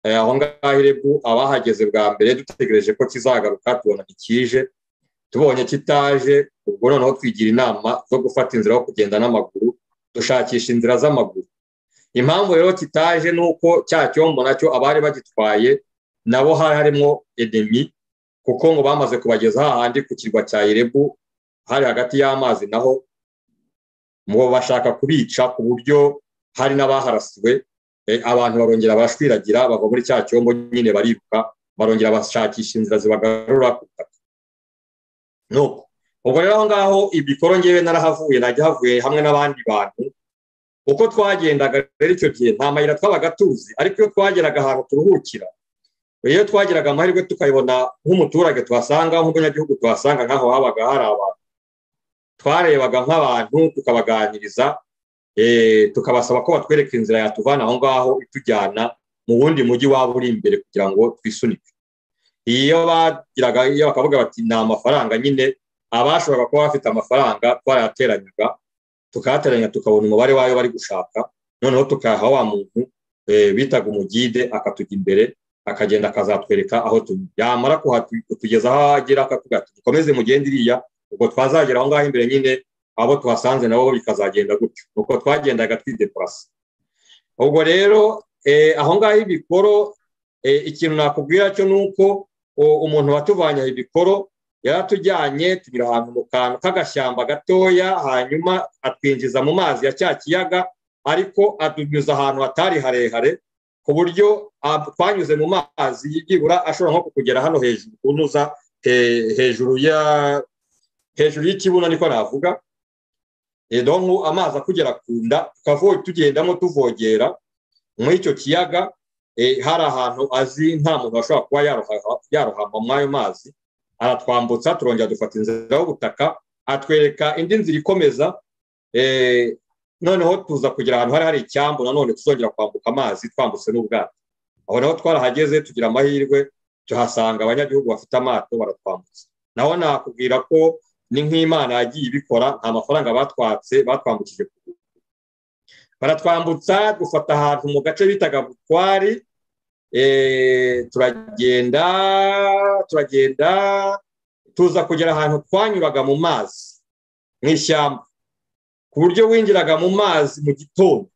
Aho ngaho Irebu abahageze bwa mbere dutegereje ko kizagaruka, tubona ntikije. Tubonye kitaje, ubwo noneho twigira inama zo gufata inzira yo kugenda n'amaguru, dushakisha inzira z'amaguru. Impamvu rero kitaje nuko cya cyombo nacyo abari bagitwaye nabo harimo enemy, kuko ngo bamaze kubageza hahandi ku kirwa cya Irebu, hari hagati y'amazi, naho ngo bashaka kubica ku buryo hari n'abaharasiwe. Abantu barongera barashwiragira bava muri cya cyombo nyine bariruka, barongera bashakisha inzira zibagarura ku butaka. Nuko ubwo rero aho ngaho Ibikoro ngewe narahavuye, havuye hamwe n'abandi bantu. Uko twagendaga rero icyo gihe nta mayira twabaga tuzi, ariko iyo twageraga ahantu turuhukira, iyo twageraga amahirwe tukayibona nk'umuturage tuhasanga, nk'umunyagihugu tuhasanga, nk'aho habaga hari abantu, twarebaga nk'abantu tukabaganiriza, tukabasaba ko batwereka inzira yatuvana aho ngaho itujyana mu wundi mujyi waba uri imbere kugira ngo twisunike. Iyo bakavuga bati ni amafaranga, nyine abashoboraga kuba bafite amafaranga twarayateranyaga, tukayateranya tukabona umubare wayo bari gushaka, noneho tukaha wa muntu bitaga umugide akatujya imbere, akagenda akazatwereka aho yamara kutugeza aho agera, akatubwira ati dukomeze mugende iriya. Ubwo twazagera aho ngaho imbere nyine abo tuhasanze nabo bikazagenda gutyo. Nuko twagendaga twideplasa. Ubwo rero aho ngaho Ibikoro, ikintu nakubwira cyo nuko umuntu watuvanye Ibikoro yaratujyanye tugira ahantu mu kantu k'agashyamba gatoya, hanyuma atwinjiza mu mazi ya cya kiyaga, ariko atunyuza ahantu hatari harehare ku buryo twanyuze mu mazi yibura ashobora nko kugera hano hejuru kunuza hejuru y'ikibuno, niko navuga. Donc amazi akugera kunda, tugendamo tuvogera muri icyo kiyaga. Hari ahantu azi nta muntu ashobora kuba yarohama muri ayo mazi, aratwambutsa, turongera dufata inzira y'ubutaka, atwereka indi nzira ikomeza. Noneho tuza kugira ahantu hari icyambu, nanone tuzongera kwambuka amazi twambutse n'ubwato. Aho naho twarahageze tugira amahirwe, tuhasanga abanyagihugu bafite amato baratwambutsa. Naho nakubwira ko ni nk'Imana yagiye ibikora, nta mafaranga batwatse, batwambukije kuguru. Baratwambutsa, dufata ahantu mu gace bitaga Butwari. Turagenda tuza kugera ahantu twanyuraga mu mazi mu ishyamba, ku buryo winjiraga mu mazi mu gitondo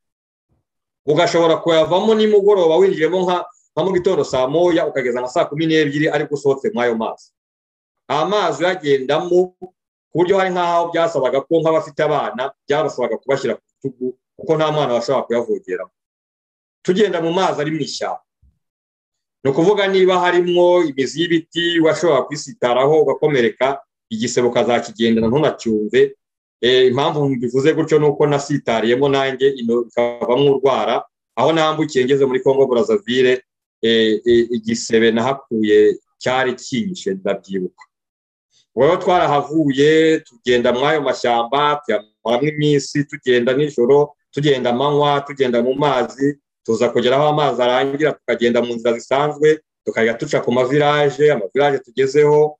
ugashobora kuyavamo nimugoroba, winjiyemo nka mu gitondo saa moya ukageza na saa 12 ariko usohotse muri ayo mazi. Amazi yagendamo ku buryo hari nk'aho byasabaga ko nk'abafite abana byabasabaga kubashyira ku rutugu, kuko nta mwana bashobora kuyavogeramo. Tugenda mu mazi ari mu ishyamba, ni ukuvuga niba harimo imizi y'ibiti washobora kwisitaraho ugakomereka, igisebo kazakigendana ntunacyumve. Impamvu mbivuze gutyo nuko nasitariyemo nanjye ikavamo urwara. Aho nambukiye ngeze muri Congo Brazzaville, igisebe nahakuye cyari kinyishe, ndabyibuka. Wowe twarahavuye tugenda muri ayo mashyamba, tuyamaramo iminsi, tugenda nijoro, tugenda amanywa, tugenda mu mazi, tuza kugera aho amazi arangira, tukagenda mu nzira zisanzwe, tukajya tuca ku amavirage tugezeho,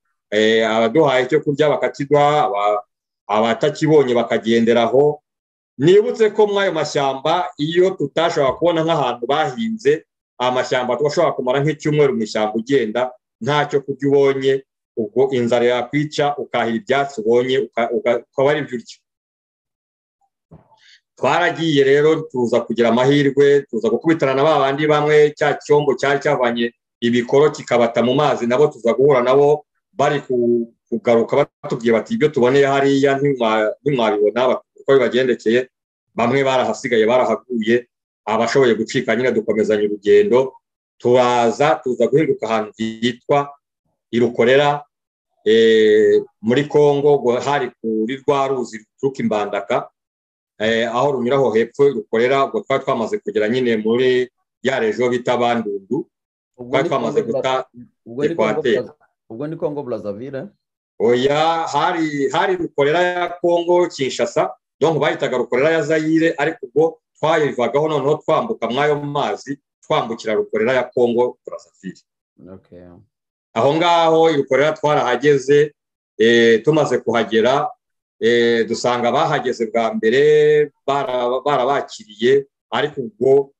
abaduhaye icyo kurya bakakiduha, abatakibonye bakagenderaho. Nibutse ko muri ayo mashyamba iyo tutashobora kubona nk'ahantu bahinze amashyamba, twashobora kumara nk'icyumweru mu ishyamba ugenda ntacyo kurya ubonye, ubwo inzara yakwica ukahira ibyatsi ubonye ukaba ari byo urya. Twaragiye rero tuza kugira amahirwe, tuza gukubitana na babandi bamwe, cya cyombo cyari cyavanye Ibikoro kikabata mu mazi, nabo tuza guhura nabo bari kugaruka batubwiye bati ibyo tuboneye hariya ntimwabibona uko bibagendekeye. Bamwe barahasigaye barahaguye, abashoboye gucika nyine dukomezanya urugendo, tuza guhinduka ahantu hitwa Irukorera muri Kongo, hari kuri rwa ruzi ruturuka Imbandaka. aho runyuraho hepfo rukorera, ubwo twari twamaze kugera nyine muri ya rejo bita Bandundu, twari twamaze guta Equateur. Ubwo ni Congo Brazzaville? Oya, hari rukorera ya Congo Kinshasa, donc bahitaga rukorera ya Zaire, ariko ubwo twayivagaho noneho twambuka mwayo mazi twambukira rukorera ya Congo Brazzaville. Okay. Aho ngaho rukorera twarahageze, tumaze kuhagera dusanga bahageze bwa mbere barabakiriye, ariko ubwo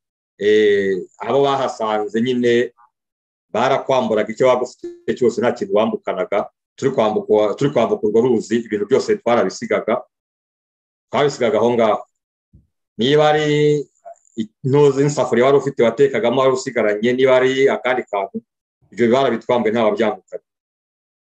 abo bahasanze nyine barakwamburaga icyo wagufite cyose, nta kintu wambukanaga. turi kwambuka urwo ruzi, ibintu byose twabisigaga aho ngaho. Niba ari intozi n'isafuriya wari ufite watekagamo wari usigaranye, niba ari akandi kantu, ibyo barabitwambuye nta wabyambukana.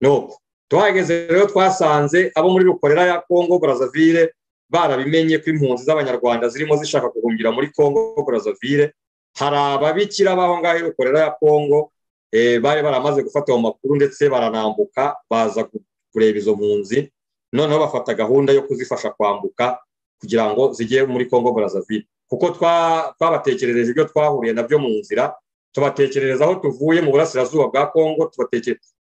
Nuko tuhageze rero twasanze abo muri rukorera ya Congo Brazzaville barabimenye ko impunzi z'abanyarwanda zirimo zishaka guhungira muri Congo Brazzaville. Hari ababikira baho ngaho rukorera ya Congo bari baramaze gufata mu makuru, ndetse baranambuka baza kureba izo mpunzi, noneho bafata gahunda yo kuzifasha kwambuka kugira ngo zijye muri Congo Brazzaville, kuko twabatekerereje ibyo twahuriye nabyo mu nzira, tubatekerereza aho tuvuye mu burasirazuba bwa Congo,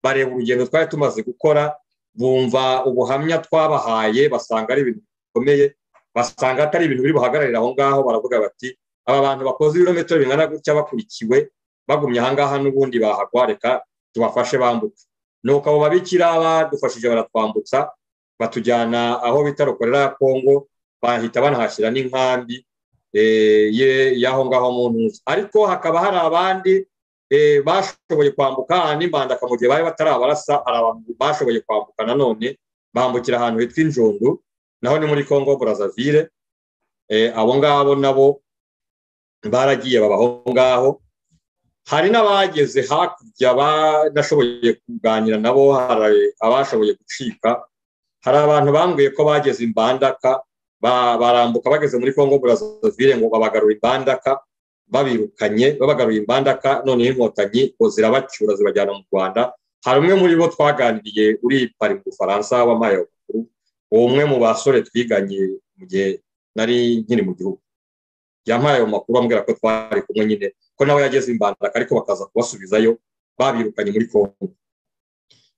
bareba urugendo twari tumaze gukora, bumva ubuhamya twabahaye, basanga ari ibintu bikomeye, basanga atari ibintu biri buhagararira aho ngaho. Baravuga bati aba bantu bakoze ibirometero bingana gutya bakurikiwe, bagumye aha ngaha n'ubundi bahagwa, reka tubafashe bambuke. Nuko abo babikira badufashije baratwambutsa, batujyana aho bita rukorera ya Congo, bahita banahashyira n'inkambi y'aho ngaho mu ntuzi. Ariko hakaba hari abandi bashoboye kwambuka n'imbandaka mu gihe bari batarabarasa. Hari abantu bashoboye kwambuka nanone, bambukira ahantu hitwa Injundu, naho ni muri Congo Brazzaville. Abo ngabo nabo baragiye babaho ngaho. Hari n'abageze hakurya badashoboye kuganira nabo, hari abashoboye gucika. Hari abantu bambwiye ko bageze Imbandaka, barambuka bageze muri Congo Brazzaville ngo babagarura Imbandaka, babagaruye Imbandaka, noneho inkotanyi ngo zirabacyura zibajyana mu Rwanda. Hari umwe muri bo twaganiriye uri Paris mu Bufaransa w'amaye makuru, umwe mu basore twiganye mu gihe nari nkiri mu gihugu, yampaye ayo makuru ambwira ko twari kumwe nyine, ko nawe yageze Imbandaka ariko bakaza kubasubizayo, babirukanye muri Congo.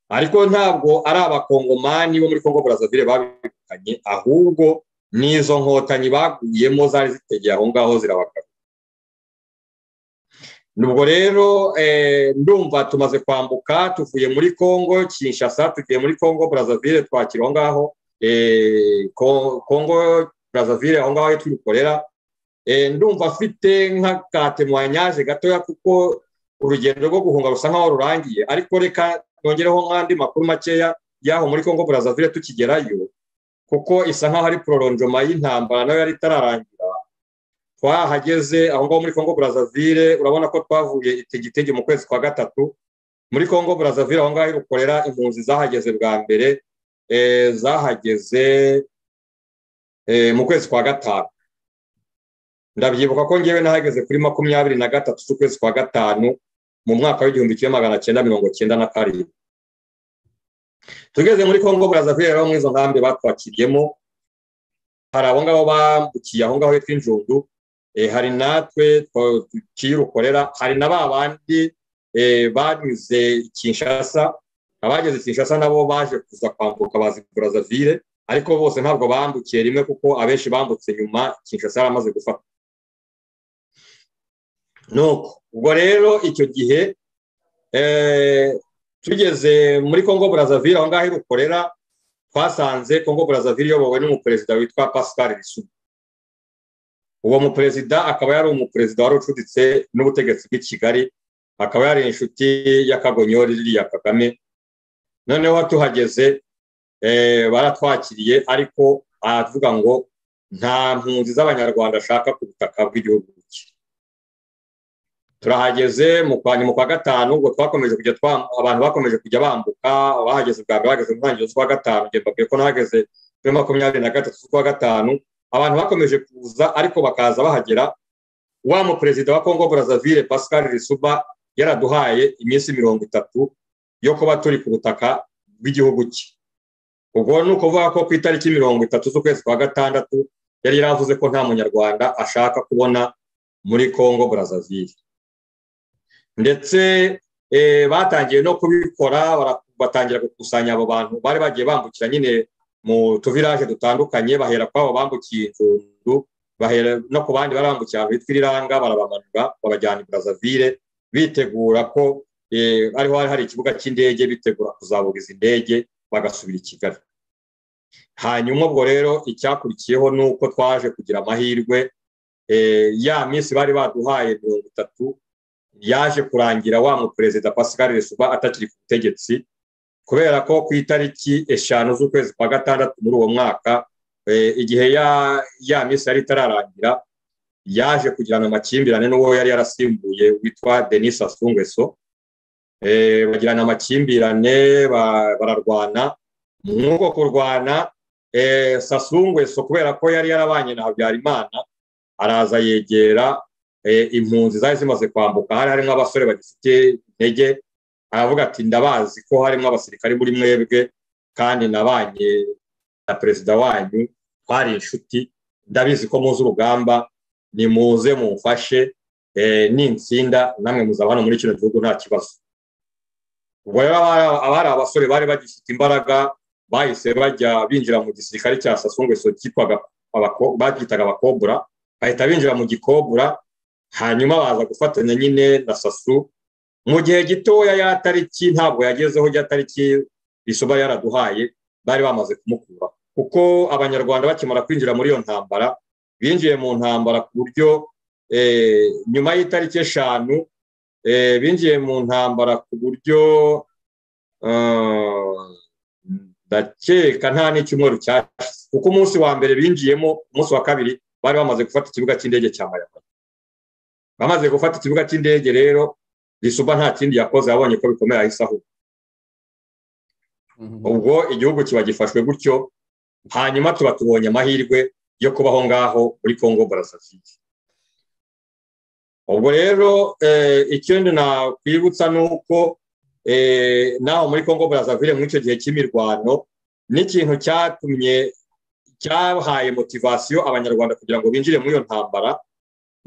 Ariko ntabwo ari abakongomani bo muri Congo Brazzaville babirukanye, ahubwo n'izo nkotanyi baguyemo zari zitegeye aho ngaho zirabagana. Nubwo rero ndumva tumaze kwambuka, tuvuye muri Congo Kinshasa tugiye muri Congo Brazzaville, twakira aho ngaho Congo Brazzaville aho ngaho twikorera. Ndumva afite nk'akatemwanyaje gatoya, kuko urugendo rwo guhunga rusa nkaho rurangiye, ariko reka nongereho nk'andi makuru makeya y'aho muri Congo Brazzaville tukigerayo, kuko isa nkaho ari prolongement y'intambara nayo yari itararangira. Twahageze aho ngaho muri Congo Brazzaville, urabona ko twavuye Itegitege mu kwezi kwa gatatu. Muri Congo Brazzaville aho ngaho rukorera impunzi zahageze bwa mbere, zahageze mu kwezi kwa gatanu. Ndabyibuka ko ngewe nahageze kuri 23 z'ukwezi kwa gatanu mu mwaka w'1997. Tugeze muri Congo Brazzaville rero muri izo nkambi batwakiriyemo, hari abo ngabo bambukiye aho ngaho hitwa Injundu, hari natwe tukirukorera, hari na babandi banyuze Kinshasa. Abageze Kinshasa nabo baje kuza kwambuka bazi Brazzaville, ariko bose ntabwo bambukiye rimwe, kuko abenshi bambutse nyuma Kinshasa yaramaze gufata. Nuko ubwo rero icyo gihe tugeze muri Congo Brazzaville aho ngaho rukorera, twasanze Congo Brazzaville yobowe n'umuperezida witwa Pascal Lissouba. Uwo muperezida akaba yari umuperezida wari ucuditse n'ubutegetsi bw'i Kigali, akaba yari inshuti y'akagonyori ya Kagame. Noneho tuhageze baratwakiriye, ariko aravuga ngo nta mpunzi z'abanyarwanda ashaka ku butaka bw'igihugu cye. Turahageze mu kwa gatanu, ubwo twakomeje kujya abantu bakomeje kujya bambuka. Bahageze bwa mbere bageze mu ntangiriro z'ukwa gatanu, ngiye mbabwiye ko nahageze kuri 23 z'ukwa gatanu. Abantu bakomeje kuza, ariko bakaza bahagera, wa mu perezida wa Congo Brazzaville Pascal Lissouba yaraduhaye iminsi 30 yo kuba turi ku butaka bw'igihugu cye. Ubwo ni ukuvuga ko ku itariki 30 z'ukwezi kwa gatandatu yari yaravuze ko nta munyarwanda ashaka kubona muri Congo Brazzaville. Ndetse batangiye no kubikora, batangira gukusanya abo bantu bari bagiye bambukira nyine mu tuvirage dutandukanye, bahera kwabo bambukiye Inzundu, bahera no ku bandi barambukira ahantu hitwa Iriranga, barabamanura babajyana i Brazzaville, bitegura ko ariho hari ikibuga cy'indege, bitegura kuzabugiza indege bagasubira i Kigali. Hanyuma ubwo rero icyakurikiyeho nuko twaje kugira amahirwe, ya minsi bari baduhaye 30 yaje kurangira wa mu Perezida Pascal Lesuba atakiri ku butegetsi, kubera ko ku itariki 5 z'ukwezi kwa gatandatu muri uwo mwaka, igihe ya minsi yari itararangira, yaje kugirana amakimbirane n'uwo yari yarasimbuye witwa Denis Sassou Nguesso. Bagirana amakimbirane, bararwana. Nk'uko kurwana, Sassou Nguesso kubera ko yari yarabanye na Habyarimana, araza yegera impunzi zari zimaze kwambuka, hari harimo abasore bagifite intege, aravuga ati ndabazi ko harimo abasirikari muri mwebwe kandi nabanye na perezida wanyu, twari inshuti, ndabizi ko muzi urugamba, nimuze mumfashe, n'insinda namwe muzaba hano muri kino gihugu nta kibazo. Ubwo rero abari abasore bari bagifite imbaraga, bahise bajya binjira mu gisirikare cya Sassou Nguesso cyitwaga babyitaga abakobura, bahita binjira mu gikobura, hanyuma baza gufatanya nyine na Sassou. Mu gihe gitoya ya tariki ntabwo yagezeho, ya tariki Lesuba yaraduhaye, bari bamaze kumukura, kuko abanyarwanda bakimara kwinjira muri iyo ntambara, binjiye mu ntambara ku buryo nyuma y'itariki 5 binjiye mu ntambara ku buryo ndakeka nta n'icyumweru cyashize, kuko umunsi wa mbere binjiyemo, umunsi wa kabiri bari bamaze gufata ikibuga cy'indege cya Mayakora. Bamaze gufata ikibuga cy'indege rero, Lesuba nta kindi yakoze, yabonye ko bikomeye ahise aho. Ubwo igihugu kiba gifashwe gutyo, hanyuma tuba tubonye amahirwe yo kubaho ngaho muri Congo Brazzaville. Ubwo rero ikindi nakwibutsa nuko naho muri Congo Brazzaville muri icyo gihe cy'imirwano, n'ikintu cyahaye motivation abanyarwanda kugira ngo binjire muri iyo ntambara,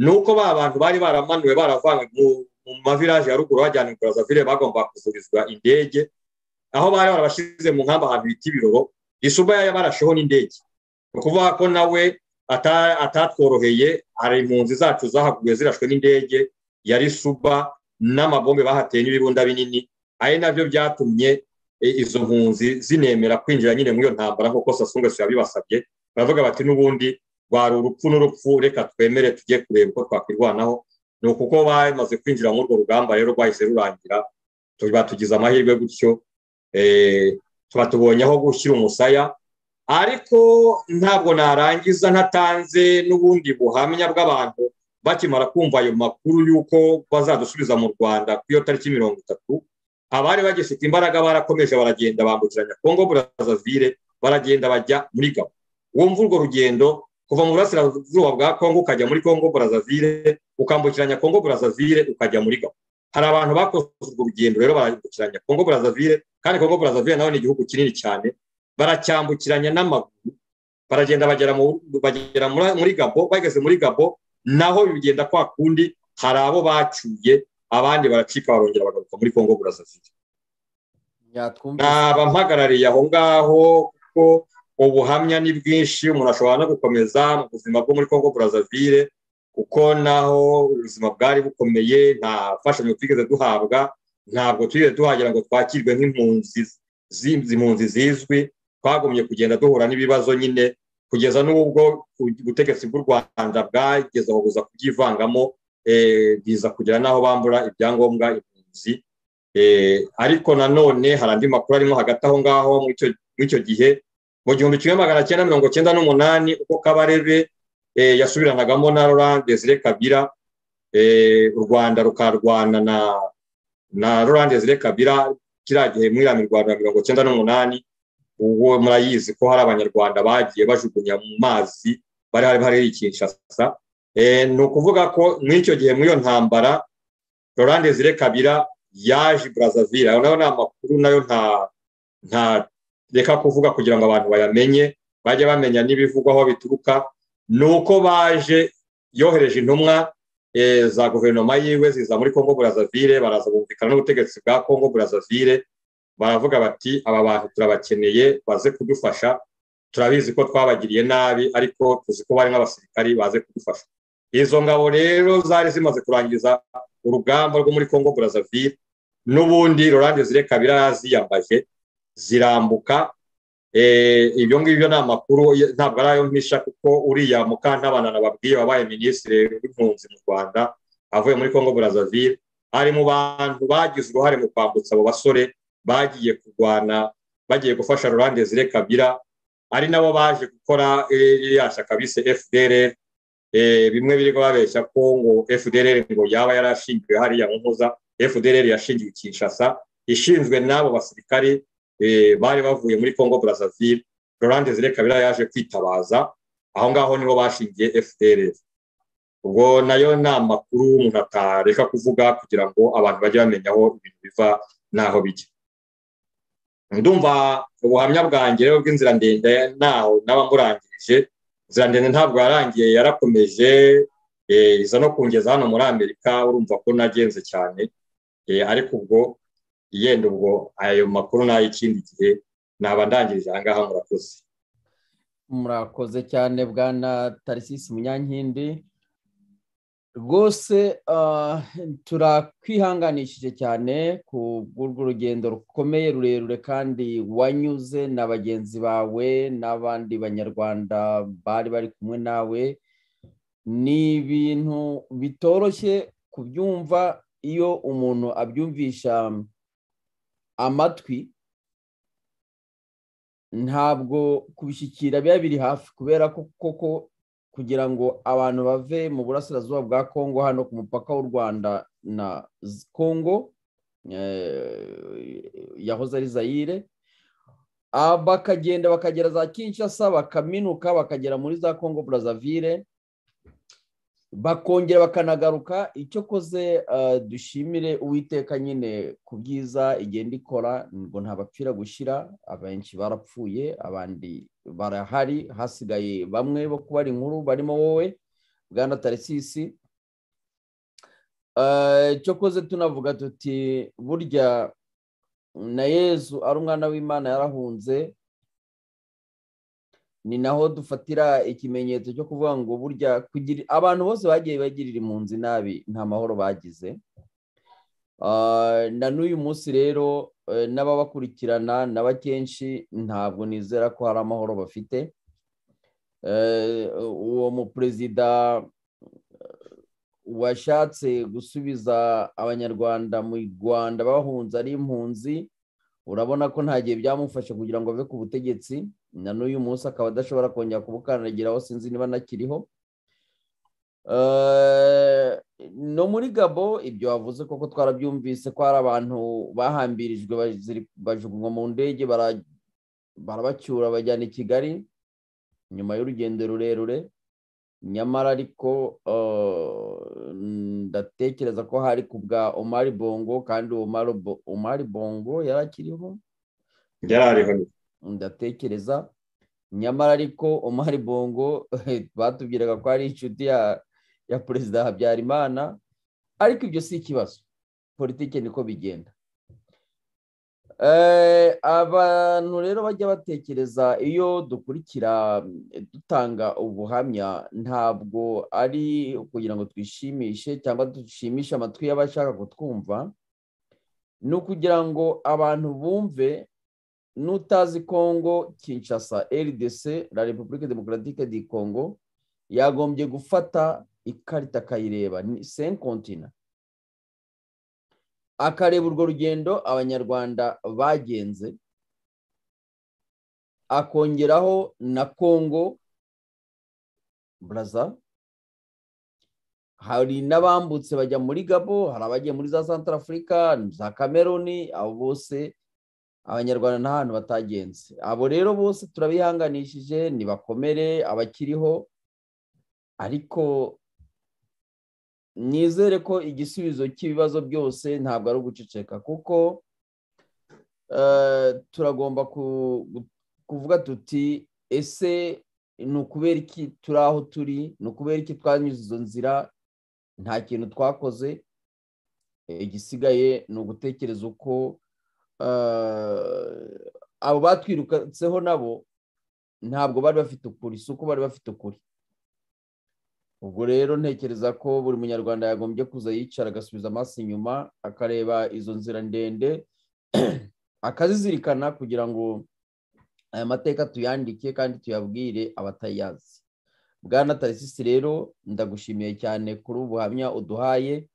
nuko ba bantu bari baramanuwe baravanywe mu mavirage ya ruguru bajyana i Brazzaville, bagomba kuzurizwa indege, aho bari barabashize mu nkamba ahantu bita Ibiroro. Lesuba yabarasheho n'indege, ukuvuga ko nawe atatworoheye. Hari impunzi zacu zahaguye zirashwe n'indege ya Lesuba, n'amabombe bahateye n'ibibunda binini, ari nabyo byatumye izo mpunzi zinemera kwinjira nyine muri iyo ntambara, nk'uko Sassou Nguesso yabibasabye. Baravuga bati n'ubundi rwari urupfu n'urupfu, reka twemere tujye kureba uko twakwirwanaho. Ni ukuko bamaze kwinjira muri urwo rugamba rero rwahise rurangira, tugize amahirwe gutyo, tuba tubonye aho gushyira umusaya. Ariko ntabwo narangiza ntatanze n'ubundi buhamya bw'abantu bakimara kumva ayo makuru y'uko bazadusubiza mu Rwanda ku iyo tariki 30. Abari bagifite imbaraga barakomeje baragenda bambukiranya Congo Brazzaville, baragenda bajya muri Gabo. Wumva urwo rugendo kuva mu burasirazuba bwa Congo ukajya muri Congo Brazzaville, ukambukiranya Congo Brazzaville ukajya muri Gabo. Hari abantu bakoze urwo rugendo rero barambukiranya Congo Brazzaville, kandi Congo Brazzaville naho ni igihugu kinini cyane, baracyambukiranya n'amaguru, baragenda bagera muri Gabo. Bageze muri Gabo naho bigenda kwa kundi, hari abo bacyuye, abandi baracika barongera bagaruka muri Congo Brazzaville. Naba mpagarariye aho ngaho kuko ubuhamya ni bwinshi, umuntu ashobora no gukomeza mu buzima bwo muri Congo Brazzaville, kuko naho ubuzima bwari bukomeye, nta fashanyo twigeze duhabwa, ntabwo twigeze tuhagera ngo twakirwe nk'impunzi zizwi. Twagumye kugenda duhura n'ibibazo nyine, kugeza n'ubwo ubutegetsi bw'u Rwanda bwageze aho buza kubyivangamo, biza kugera n'aho bambura ibyangombwa impunzi. Ariko nanone hari andi makuru arimo hagati aho ngaho muri icyo gihe, mu 1998 uko Kabarebe yasubiranagamo na Laurent Désiré Kabila, u Rwanda rukarwana na Laurent Désiré Kabila kiriya gihe muri mirwano ya 1998. Ubwo murayizi ko hari abanyarwanda bagiye bajugunya mu mazi bari i Kinshasa. Ni ukuvuga ko muri icyo gihe muri iyo ntambara Laurent Désiré Kabila yaje Brazzaville. Ayo nayo ni amakuru, nayo nta reka kuvuga kugira ngo abantu bayamenye, bajye bamenya n'ibivugwa aho bituruka. ni uko baje yohereje intumwa za guverinoma yiwe ziza muri Congo Brazzaville, baraza bumvikana n'ubutegetsi bwa Congo Brazzaville, baravuga bati aba bantu turabakeneye baze kudufasha, turabizi ko twabagiriye nabi ariko tuzi ko bari nk'abasirikari baze kudufasha. Izo ngabo rero zari zimaze kurangiriza urugamba rwo muri Congo Brazzaville, n'ubundi Laurent Désiré Kabila yaziyambaje zirambuka. Ibyo ngibyo ni amakuru ntabwo ari ayo mpisha, kuko uriya Mukantabana nababwiye wabaye minisitiri w'impunzi mu Rwanda avuye muri Congo Brazzaville, ari mu bantu bagize uruhare mu kwambutsa abo basore bagiye kurwana, bagiye gufasha Laurent Désiré Kabila, ari nabo baje gukora iriya shyaka bise FDLR. Bimwe biri babeshya ko ngo FDLR ngo yaba yarashingiwe hariya mu Muhoza. FDLR yashingiwe Kinshasa, ishinzwe n'abo basirikari bari bavuye muri Congo Brazzaville. Laurent Désiré Kabila yaje kwitabaza, aho ngaho niho bashingiye FDLR. Ubwo nayo ni amakuru umuntu atareka kuvuga kugira ngo abantu bajye bamenya aho ibintu biva n'aho bijya. Ndumva ubuhamya bwanjye rero bw'inzira ndende naho n'abamurangirije. Inzira ndende ntabwo yarangiye, yarakomeje, iza no kungeza hano muri Amerika. Urumva ko nagenze cyane, ariko ubwo yenda ubwo ayo makuru n'ay'ikindi gihe naba ndangirije aha ngaha. Murakoze. Murakoze cyane Bwana Tharcisse Munyankindi, rwose turakwihanganishije cyane ku bw'urugendo rukomeye rurerure kandi wanyuze na bagenzi bawe n'abandi banyarwanda bari bari kumwe nawe. Ni ibintu bitoroshye kubyumva iyo umuntu abyumvisha amatwi, ntabwo kubishyikira biba biri hafi, kubera ko koko kugira ngo abantu bave mu burasirazuba bwa Congo hano ku mupaka w'u Rwanda na Congo yahoze ari Zaire, bakagenda bakagera za Kinshasa, bakaminuka bakagera muri za Congo Brazzaville, bakongera bakanagaruka. Icyo koze dushimire Uwiteka nyine ku byiza igenda ikora, ngo ntabapfira gushira. Abenshi barapfuye, abandi barahari, hasigaye bamwe bo kubara inkuru barimo wowe Bwana Tharcisse. Icyo koze tunavuga tuti burya na Yezu ari umwana w'Imana yarahunze, ni naho dufatira ikimenyetso cyo kuvuga ngo burya kugira abantu bose bagiye bagirira impunzi nabi nta mahoro bagize. Na n'uyu munsi rero n'ababakurikirana n'abakenshi ntabwo nizera ko hari amahoro bafite. Uwo muperezida washatse gusubiza abanyarwanda mu Rwanda bahunze ari impunzi, urabona ko nta gihe byamufasha kugira ngo ave ku butegetsi. Na n'uyu munsi akaba adashobora kongera kubukandagiraho, sinzi niba nakiriho. No muri Gabo ibyo wavuze koko twarabyumvise ko hari abantu bahambirijwe bajugunywa mu ndege, barabacyura bajyana i Kigali nyuma y'urugendo rurerure. Nyamara ariko ndatekereza ko hari ku bwa Omar Bongo, kandi Omar Bongo yarakiriho, yarariho ndatekereza. Nyamara ariko Omar Bongo batubwiraga ko ari inshuti ya Perezida Habyarimana, ariko ibyo si ikibazo, politike niko bigenda. Abantu rero bajya batekereza, iyo dukurikira dutanga ubuhamya, ntabwo ari kugira ngo twishimishe cyangwa dushimishe amatwi y'abashaka kutwumva, ni ukugira ngo abantu bumve. N'utazi Congo Kinshasa, RDC, la République démocratique du Congo, yagombye gufata ikarita akayireba, ni 5 continents, akareba urwo rugendo abanyarwanda bagenze, akongeraho na Congo Brazza. Hari n'abambutse bajya muri Gabo, hari abagiye muri za Centrafrica, za Cameroon, abo bose abanyarwanda nta hantu batagenze. Abo rero bose turabihanganishije, nibakomere abakiriho, ariko nizere ko igisubizo cy'ibibazo byose ntabwo ari uguceceka, kuko turagomba kuvuga tuti ese ni ukubera iki turi aho turi, ni ukubera iki twanyuze izo nzira, nta kintu twakoze. Igisigaye ni ugutekereza uko abo batwirukatseho nabo ntabwo bari bafite ukuri, si uko bari bafite ukuri. Ubwo rero ntekereza ko buri munyarwanda yagombye kuza yicara agasubiza amaso inyuma akareba izo nzira ndende akazizirikana kugira ngo aya mateka tuyandike kandi tuyabwire abatayazi. Bwana Tarisisi rero ndagushimiye cyane kuri ubuhamya uduhaye.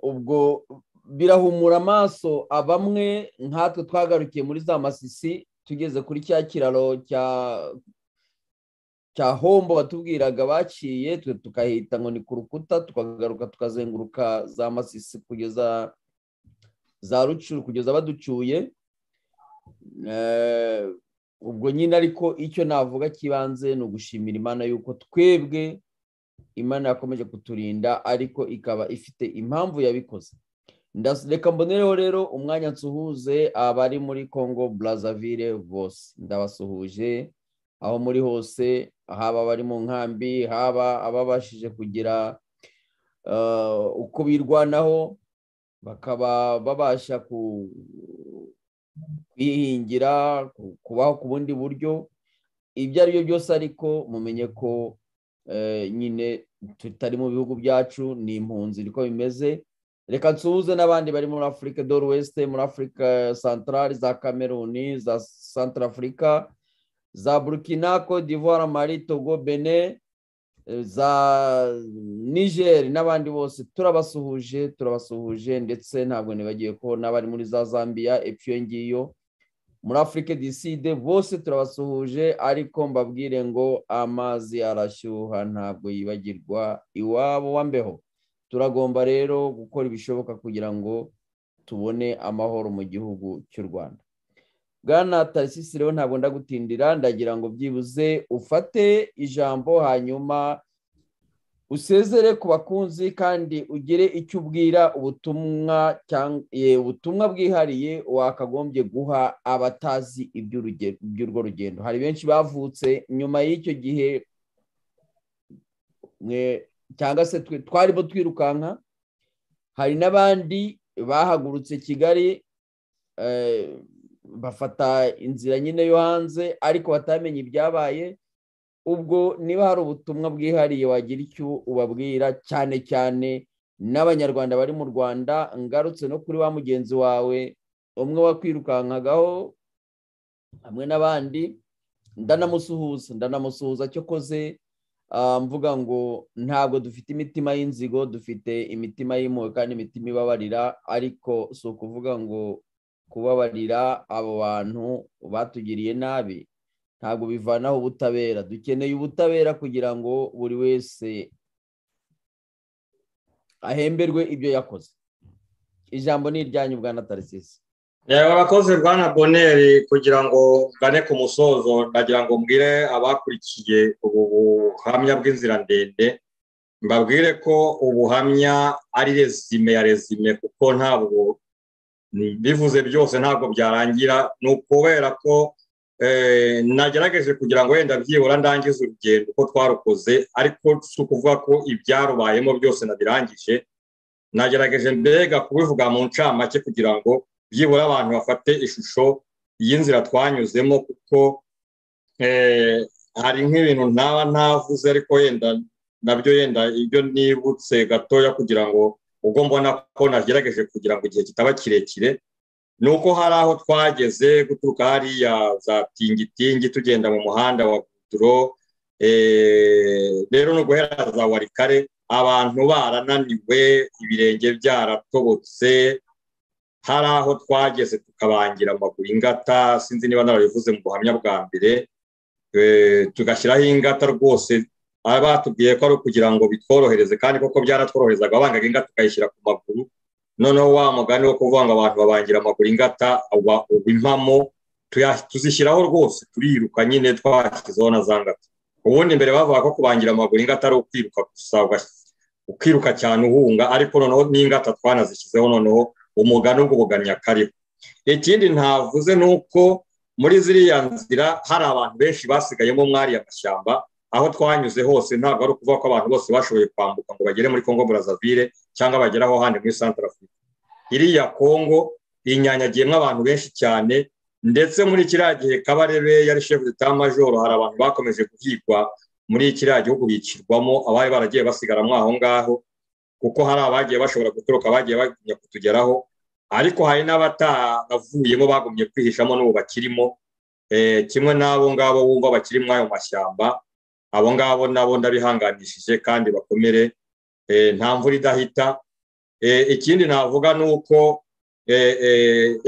Ubwo birahumura amaso abamwe nkatwe twagarukiye muri za Masisi tugeze kuri cya kiraro cya Hombo batubwiraga baciye, twe tukahita ngo ni ku rukuta, tukagaruka tukazenguruka za Masisi kugeza za Rucuru kugeza baducyuye. Ubwo nyine ariko icyo navuga kibanze ni ugushimira Imana yuko twebwe Imana yakomeje kuturinda, ariko ikaba ifite impamvu yabikoze. Reka mbonereho rero umwanya nsuhuze abari muri Congo Brazzaville bose, ndabasuhuje aho muri hose, haba bari mu nkambi, haba ababashije kugira uko birwanaho bakaba babasha kwihingira, kubaho ku bundi buryo. Ibyo ari byo byose ariko mumenye ko nyine tutari mu bihugu byacu, ni impunzi niko bimeze. Reka nsuhuze n'abandi bari muri Afrique de l'Ouest, muri Afrique Centrale, za Cameroon, za Centrafrica, za Burkina, Côte d'Ivoire, Mali, Togo, Benin, za Niger n'abandi bose turabasuhuje, ndetse ntabwo nibagiye ko n'abari muri za Zambia epfo ngiyo muri Afrique du Sud bose turabasuhuje. Ariko mbabwire ngo amazi arashyuha ntabwo yibagirwa iwabo wambeho. Turagomba rero gukora ibishoboka kugira ngo tubone amahoro mu gihugu cy'u Rwanda. Bwana Tarisisi rero ntabwo ndagutindira, ndagira ngo byibuze ufate ijambo hanyuma usezere ku bakunzi kandi ugire icyo ubwira ubutumwa bwihariye wakagombye guha abatazi iby'urwo rugendo. Hari benshi bavutse nyuma y'icyo gihe cyangwa se twarimo twirukanka, hari n'abandi bahagurutse Kigali bafata inzira nyine yo hanze ariko batamenye ibyabaye. Ubwo niba hari ubutumwa bwihariye wagira icyo ubabwira, cyane cyane n'abanyarwanda bari mu Rwanda, ngarutse no kuri wa mugenzi wawe umwe wakwirukankagaho hamwe n'abandi, ndanamusuhuza cyo koze, mvuga ngo ntabwo dufite imitima y'inzigo, dufite imitima y'impuhwe kandi imitima ibabarira. Ariko si ukuvuga ngo kubabarira abo bantu batugiriye nabi ntabwo bivanaho ubutabera. Dukeneye ubutabera kugira ngo buri wese ahemberwe ibyo yakoze. Ijambo ni iryanyu Bwana Tarisisi. Abakozi Bwana Boneri, kugira ngo gane ku musozo ndagira ngo mbwire abakurikiye ubu buhamya bw'inzira ndende, mbabwire ko ubuhamya ari rezime kuko ntabwo bivuze byose ntabwo byarangira. Ni ukubera ko nagerageje kugira ngo wenda byibura ndangize urugendo uko twarukoze, ariko si ukuvuga ko ibyarubayemo byose nabirangije. Nagerageje mbega kubivuga mu ncamake kugira ngo byibura abantu bafate ishusho y'inzira twanyuzemo, kuko hari nk'ibintu ntaba ntavuze ariko yenda nabyo yenda ibyo nibutse gatoya kugira ngo ubwo mbona ko nagerageje kugira ngo igihe kitaba kirekire. Nuko hari aho twageze guturuka hariya za Tingitingi tugenda mu muhanda wa Guduro, rero no guhera za Warikare abantu barananiwe, ibirenge byaratobotse. Hari aho twageze tukabangira amaguru ingata, sinzi niba narabivuze mu buhamya bwa mbere, tugashyiraho ingata rwose. Batubwiye ko ari kugira ngo bitworohereze, kandi koko byaratworohezaga. Abangaga ingata tukayishyira ku maguru, noneho wa mugani wo kuvuga ngo abantu babangira amaguru ingata impamo tuzishyiraho rwose, turiruka nyine twashyizeho na za ngata. Ubundi mbere bavuga ko kubangira amaguru ingata ari ukwiruka gusa, ukiruka cyane uhunga, ariko noneho n'ingata twanazishyizeho, noneho umugani ubwo buganya kariho. Ikindi ntavuze nuko muri ziriya nzira hari abantu benshi basigayemo mwari amashyamba aho twanyuze hose ntabwo ari ukuvuga ko abantu bose bashoboye kwambuka ngo bagere muri Congo Brazzaville cyangwa bagere aho handi muri Centrafrique. Iriya Congo inyanyagiyemo abantu benshi cyane, ndetse muri kiriya gihe Kabarebe yari chef d'état major hari abantu bakomeje guhigwa muri kiriya gihugu bicirwamo, abari baragiye basigaramo aho ngaho kuko hari abagiye bashobora gutoroka bagiye bagumya kutugeraho, ariko hari n'abatavuyemo bagumye kwihishamo n'ubu bakirimo, kimwe n'abo ngabo wumva bakiri muri ayo mashyamba. Abo ngabo nabo ndabihanganishije kandi bakomere, nta mvura idahita. Ikindi navuga ni uko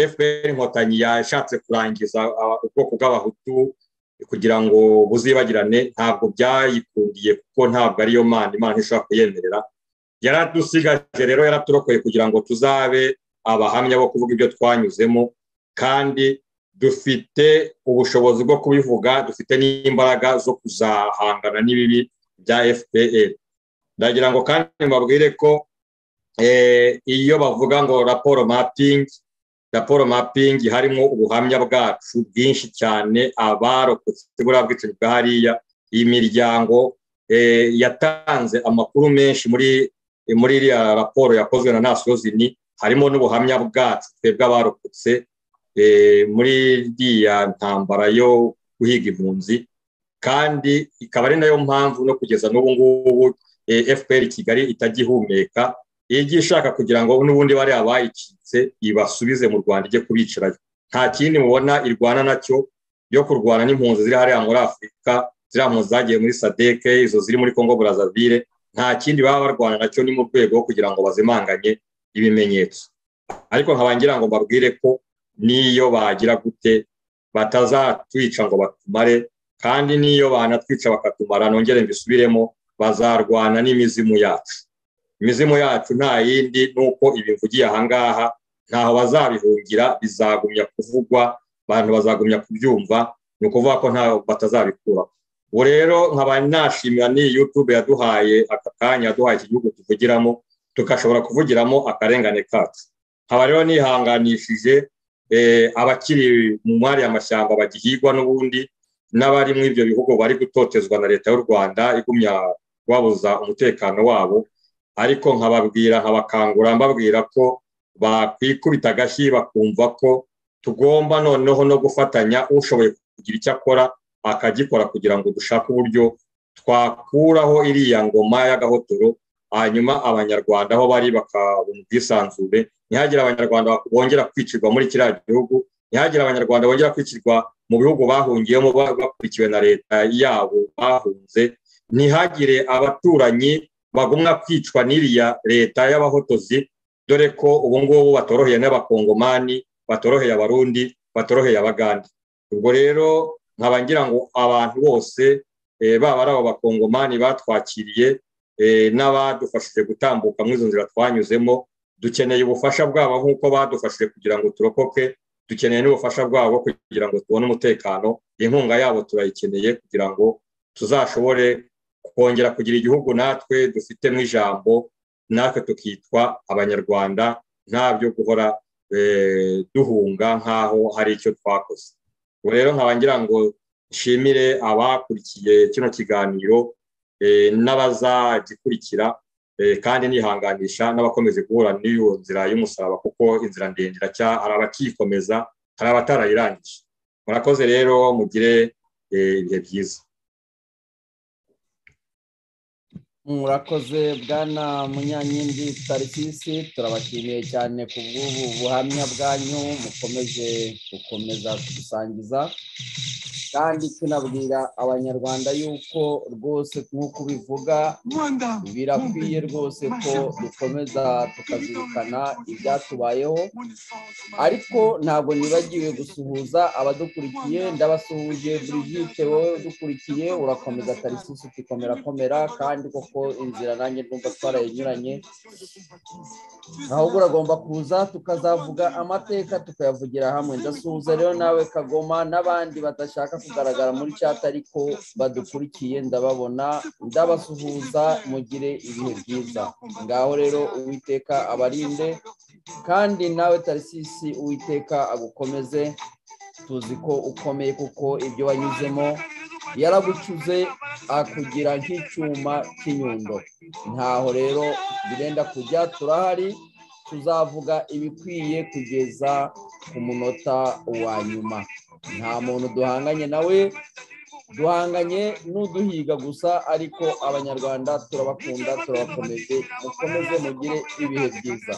FPR Inkotanyi yashatse kurangiza ubwoko bw'abahutu kugira ngo buzibagirane, ntabwo byayikundiye kuko ntabwo ariyo Imana ishobora kuyemerera. Yaradusigaje rero, yaraturokoye kugira ngo tuzabe abahamya bo kuvuga ibyo twanyuzemo, kandi dufite ubushobozi bwo kubivuga, dufite n'imbaraga zo kuzahangana n'ibibi bya FPR. Ndagira ngo kandi mbabwire ko iyo bavuga ngo raporo mapping harimo ubuhamya bwacu bwinshi cyane, abarokotse buriya bwicanyi bwa hariya. Iyi miryango yatanze amakuru menshi muri iriya raporo yakozwe na Nations Unies, harimo n'ubuhamya bwacu twebwe abarokotse muri iriya ntambara yo guhiga impunzi, kandi ikaba ari nayo mpamvu no kugeza n'ubu ngubu FPR Kigali itagihumeka, igiye ishaka kugira ngo n'ubundi bari abayicitse ibasubize mu Rwanda ijye kubicirayo. Nta kindi mubona irwana nacyo yo kurwana n'impunzi ziri hariya muri Afurika, ziriya mpunzi zagiye muri SADC, izo ziri muri Congo Brazzaville, nta kindi baba barwana nacyo ni mu rwego kugira ngo bazimanganye ibimenyetso. Ariko nkabangira ngo mbabwire ko niyo bagira gute batazatwica ngo batumare, kandi niyo banatwica bakatumara, nongere mbisubiremo, bazarwana n'imizimu yacu. Imizimu yacu nta yindi nuko ibimvugiye ahangaha ntaho bazabihungira, bizagumya kuvugwa, abantu bazagumya kubyumva, ni ukuvuga ko ntaho batazabikuraho. Ubu rero nkaba nashimira ni YouTube yaduhaye aka kanya, yaduhaye iki gihugu tuvugiramo, tukashobora kuvugiramo akarengane kacu. Nkaba rero nihanganishije abakiri mu mwari amashyamba bagihigwa n'ubundi, n'abari muri ibyo bihugu bari gutotezwa na leta y'u Rwanda igumya kubabuza umutekano wabo. Ariko nkababwira, nkabakangura mbabwira ko bakwikubita agashyi bakumva ko tugomba noneho no gufatanya, ushoboye kugira icyo akora akagikora kugira ngo dushake uburyo twakuraho iriya ngoma y'agahotoro, hanyuma abanyarwanda aho bari bakabona ubwisanzure. Ntihagire abanyarwanda bongera kwicirwa muri kiriya gihugu, ntihagire abanyarwanda bongera kwicirwa mu bihugu bahungiyemo bakurikiwe na leta yabo bahunze, ntihagire abaturanyi bagumwa kwicwa n'iriya leta y'abahotozi, dore ko ubu ngubu batoroheye n'abakongomani, batoroheye abarundi, batoroheye abagande. Ubwo rero nkaba ngira ngo abantu bose baba ari abo bakongomani batwakiriye n'abadufashije gutambuka muri izo nzira twanyuzemo, dukeneye ubufasha bwabo nk'uko badufashije kugira ngo turokoke, dukeneye n'ubufasha bwabo kugira ngo tubone umutekano. Inkunga yabo turayikeneye kugira ngo tuzashobore kongera kugira igihugu natwe dufitemo ijambo, natwe tukitwa abanyarwanda, nta byo guhora duhunga nk'aho hari icyo twakoze. Ubu rero nkaba ngira ngo nshimire abakurikiye kino kiganiro n'abazagikurikira, kandi nihanganisha n'abakomeje guhura n'iyo nzira y'umusaraba, kuko inzira ndende hari abakikomeza, hari abatarayirangije. Murakoze rero, mugire ibihe byiza. Murakoze Bwana Munyankindi Tharcisse, turabashimiye cyane ku bw'ubu buhamya bwanyu mukomeje gukomeza kudusangiza, kandi tunabwira abanyarwanda yuko rwose nk'uko ubivuga birakwiye rwose ko dukomeza tukazirikana ibyatubayeho. Ariko ntabwo nibagiwe gusuhuza abadukurikiye, ndabasuhuje Brigitte, wowe udukurikiye urakomeza, Tharcisse ukikomera komera, kandi koko inzira nanjye ndumva twarayinyuranye, ahubwo uragomba kuza tukazavuga amateka tukayavugira hamwe. Ndasuhuza rero nawe Kagoma n'abandi badashaka kugaragara muri chat ariko badukurikiye, ndababona, ndabasuhuza, mugire ibihe byiza. Ngaho rero Uwiteka abarinde, kandi nawe Tharcisse Uwiteka agukomeze, tuzi ko ukomeye kuko ibyo wanyuzemo yaragucuze akugira nk'icyuma cy'inyundo. Ntaho rero birenda kujya, turahari, tuzavuga ibikwiye kugeza ku munota wa nyuma. Nta muntu duhanganye nawe, duhanganye n'uduhiga gusa, ariko abanyarwanda turabakunda, turabakomeje, mukomeze mugire ibihe byiza.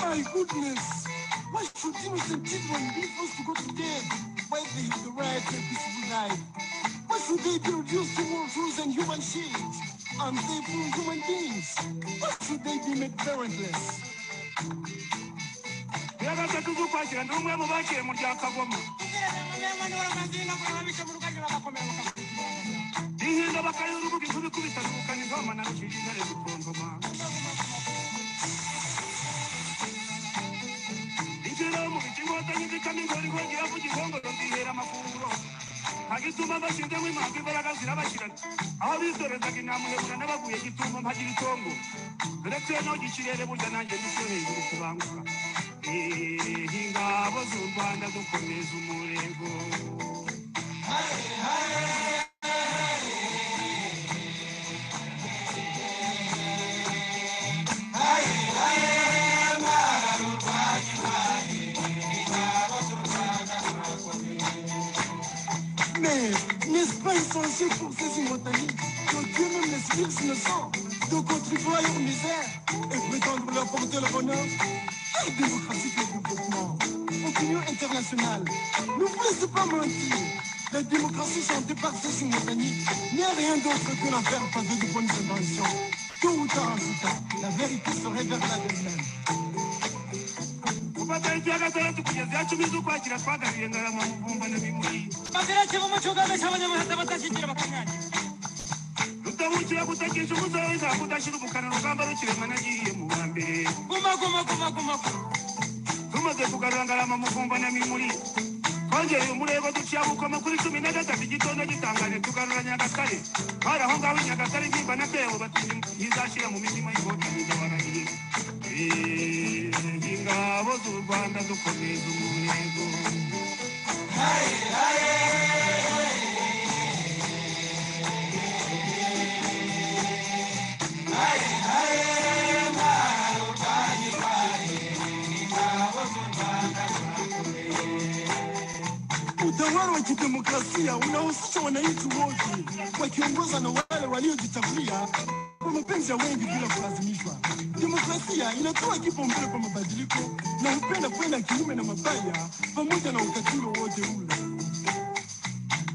My goodness, why should innocent children be forced to go to death while they have the right to a peaceful life? Why should they be reduced to more rules and human shields? Unfaithful human beings. Why should they be made parentless? Agituma bashinze mu impamvu imbaraga zirabashirana aho bitoreza inamuremura n'abaguye gituma mpagira itongo uretse no gikirere burya nanjye nise hejuru kubanguka ingabo z'u Rwanda dukomeza umurego. Mais n'est-ce pas essentiel pour ces Immortalites que Dieu même les fils innocents de contribuer à leur misère et prétendre leur porter le bonheur? La démocratie et le développement. Opinion internationale, ne vous laissez pas mentir. La démocratie chantée par ces Immortalites n'est rien d'autre que l'affaire pavée de bonnes intentions. Tôt ou tard, en tout cas, la vérité se révélera d'elle-même. Kongera umurego duciye bukoma kuri 13 igitondo gitangane tugarura Nyagatare hari aho ngaho Nyagatare nimba natewe bati izashira mu mitima y'inkotanyi z'abarahiri ingabo z'u Rwanda dukomeza umurego. Utawala wa kidemokrasia unahusisha wananchi wote wakiongozwa na wale waliojichagulia kwa mapenzi ya wengi bila kulazimishwa. Demokrasia inatoa kipaumbele kwa mabadiliko na hupenda kwenda kinyume na mabaya pamoja na ukatili wote ule.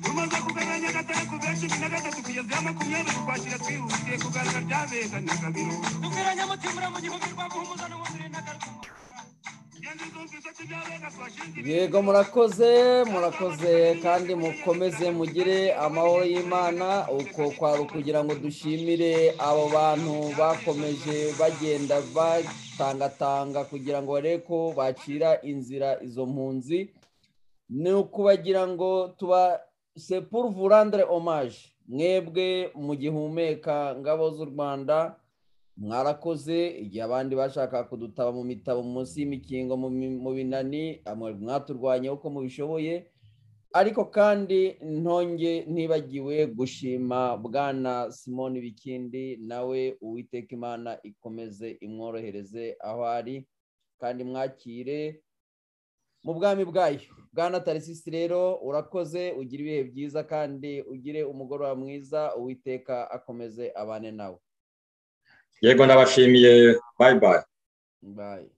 Tumaze kuganira Nyagatare ku benshi binagata tukiyazama makumyabiri kwakira twihutiye kuganira byabega na Gabiro. Tugeranya mutimura mu gihugu rwa Buhumuzano mu Turere na Garuka. Yego murakoze kandi mukomeze mugire amahoro y'Imana. Uko kwari kugira ngo dushimire abo bantu bakomeje bagenda batangatanga kugira ngo bareko bacira inzira izo mpunzi, ni ukubagira ngo c'est pour vous rendre hommage. Mwebwe mu gihumeka ngabo z'u Rwanda mwarakoze igihe abandi bashaka kudutaba mu mitabo munsi y'imikingo mu binani, mwaturwanye uko mubishoboye, ariko kandi ntonge ntibagiwe gushima Bwana Simon Bikindi, nawe Uwiteka Imana ikomeze imworohereze aho ari kandi mwakire mu bwami bwayo. Bwana Tarisisi rero urakoze, ugira ibihe byiza kandi ugire umugoroba mwiza, Uwiteka akomeze abane nawe. Yego ndabashimiye, bye bye. Bye.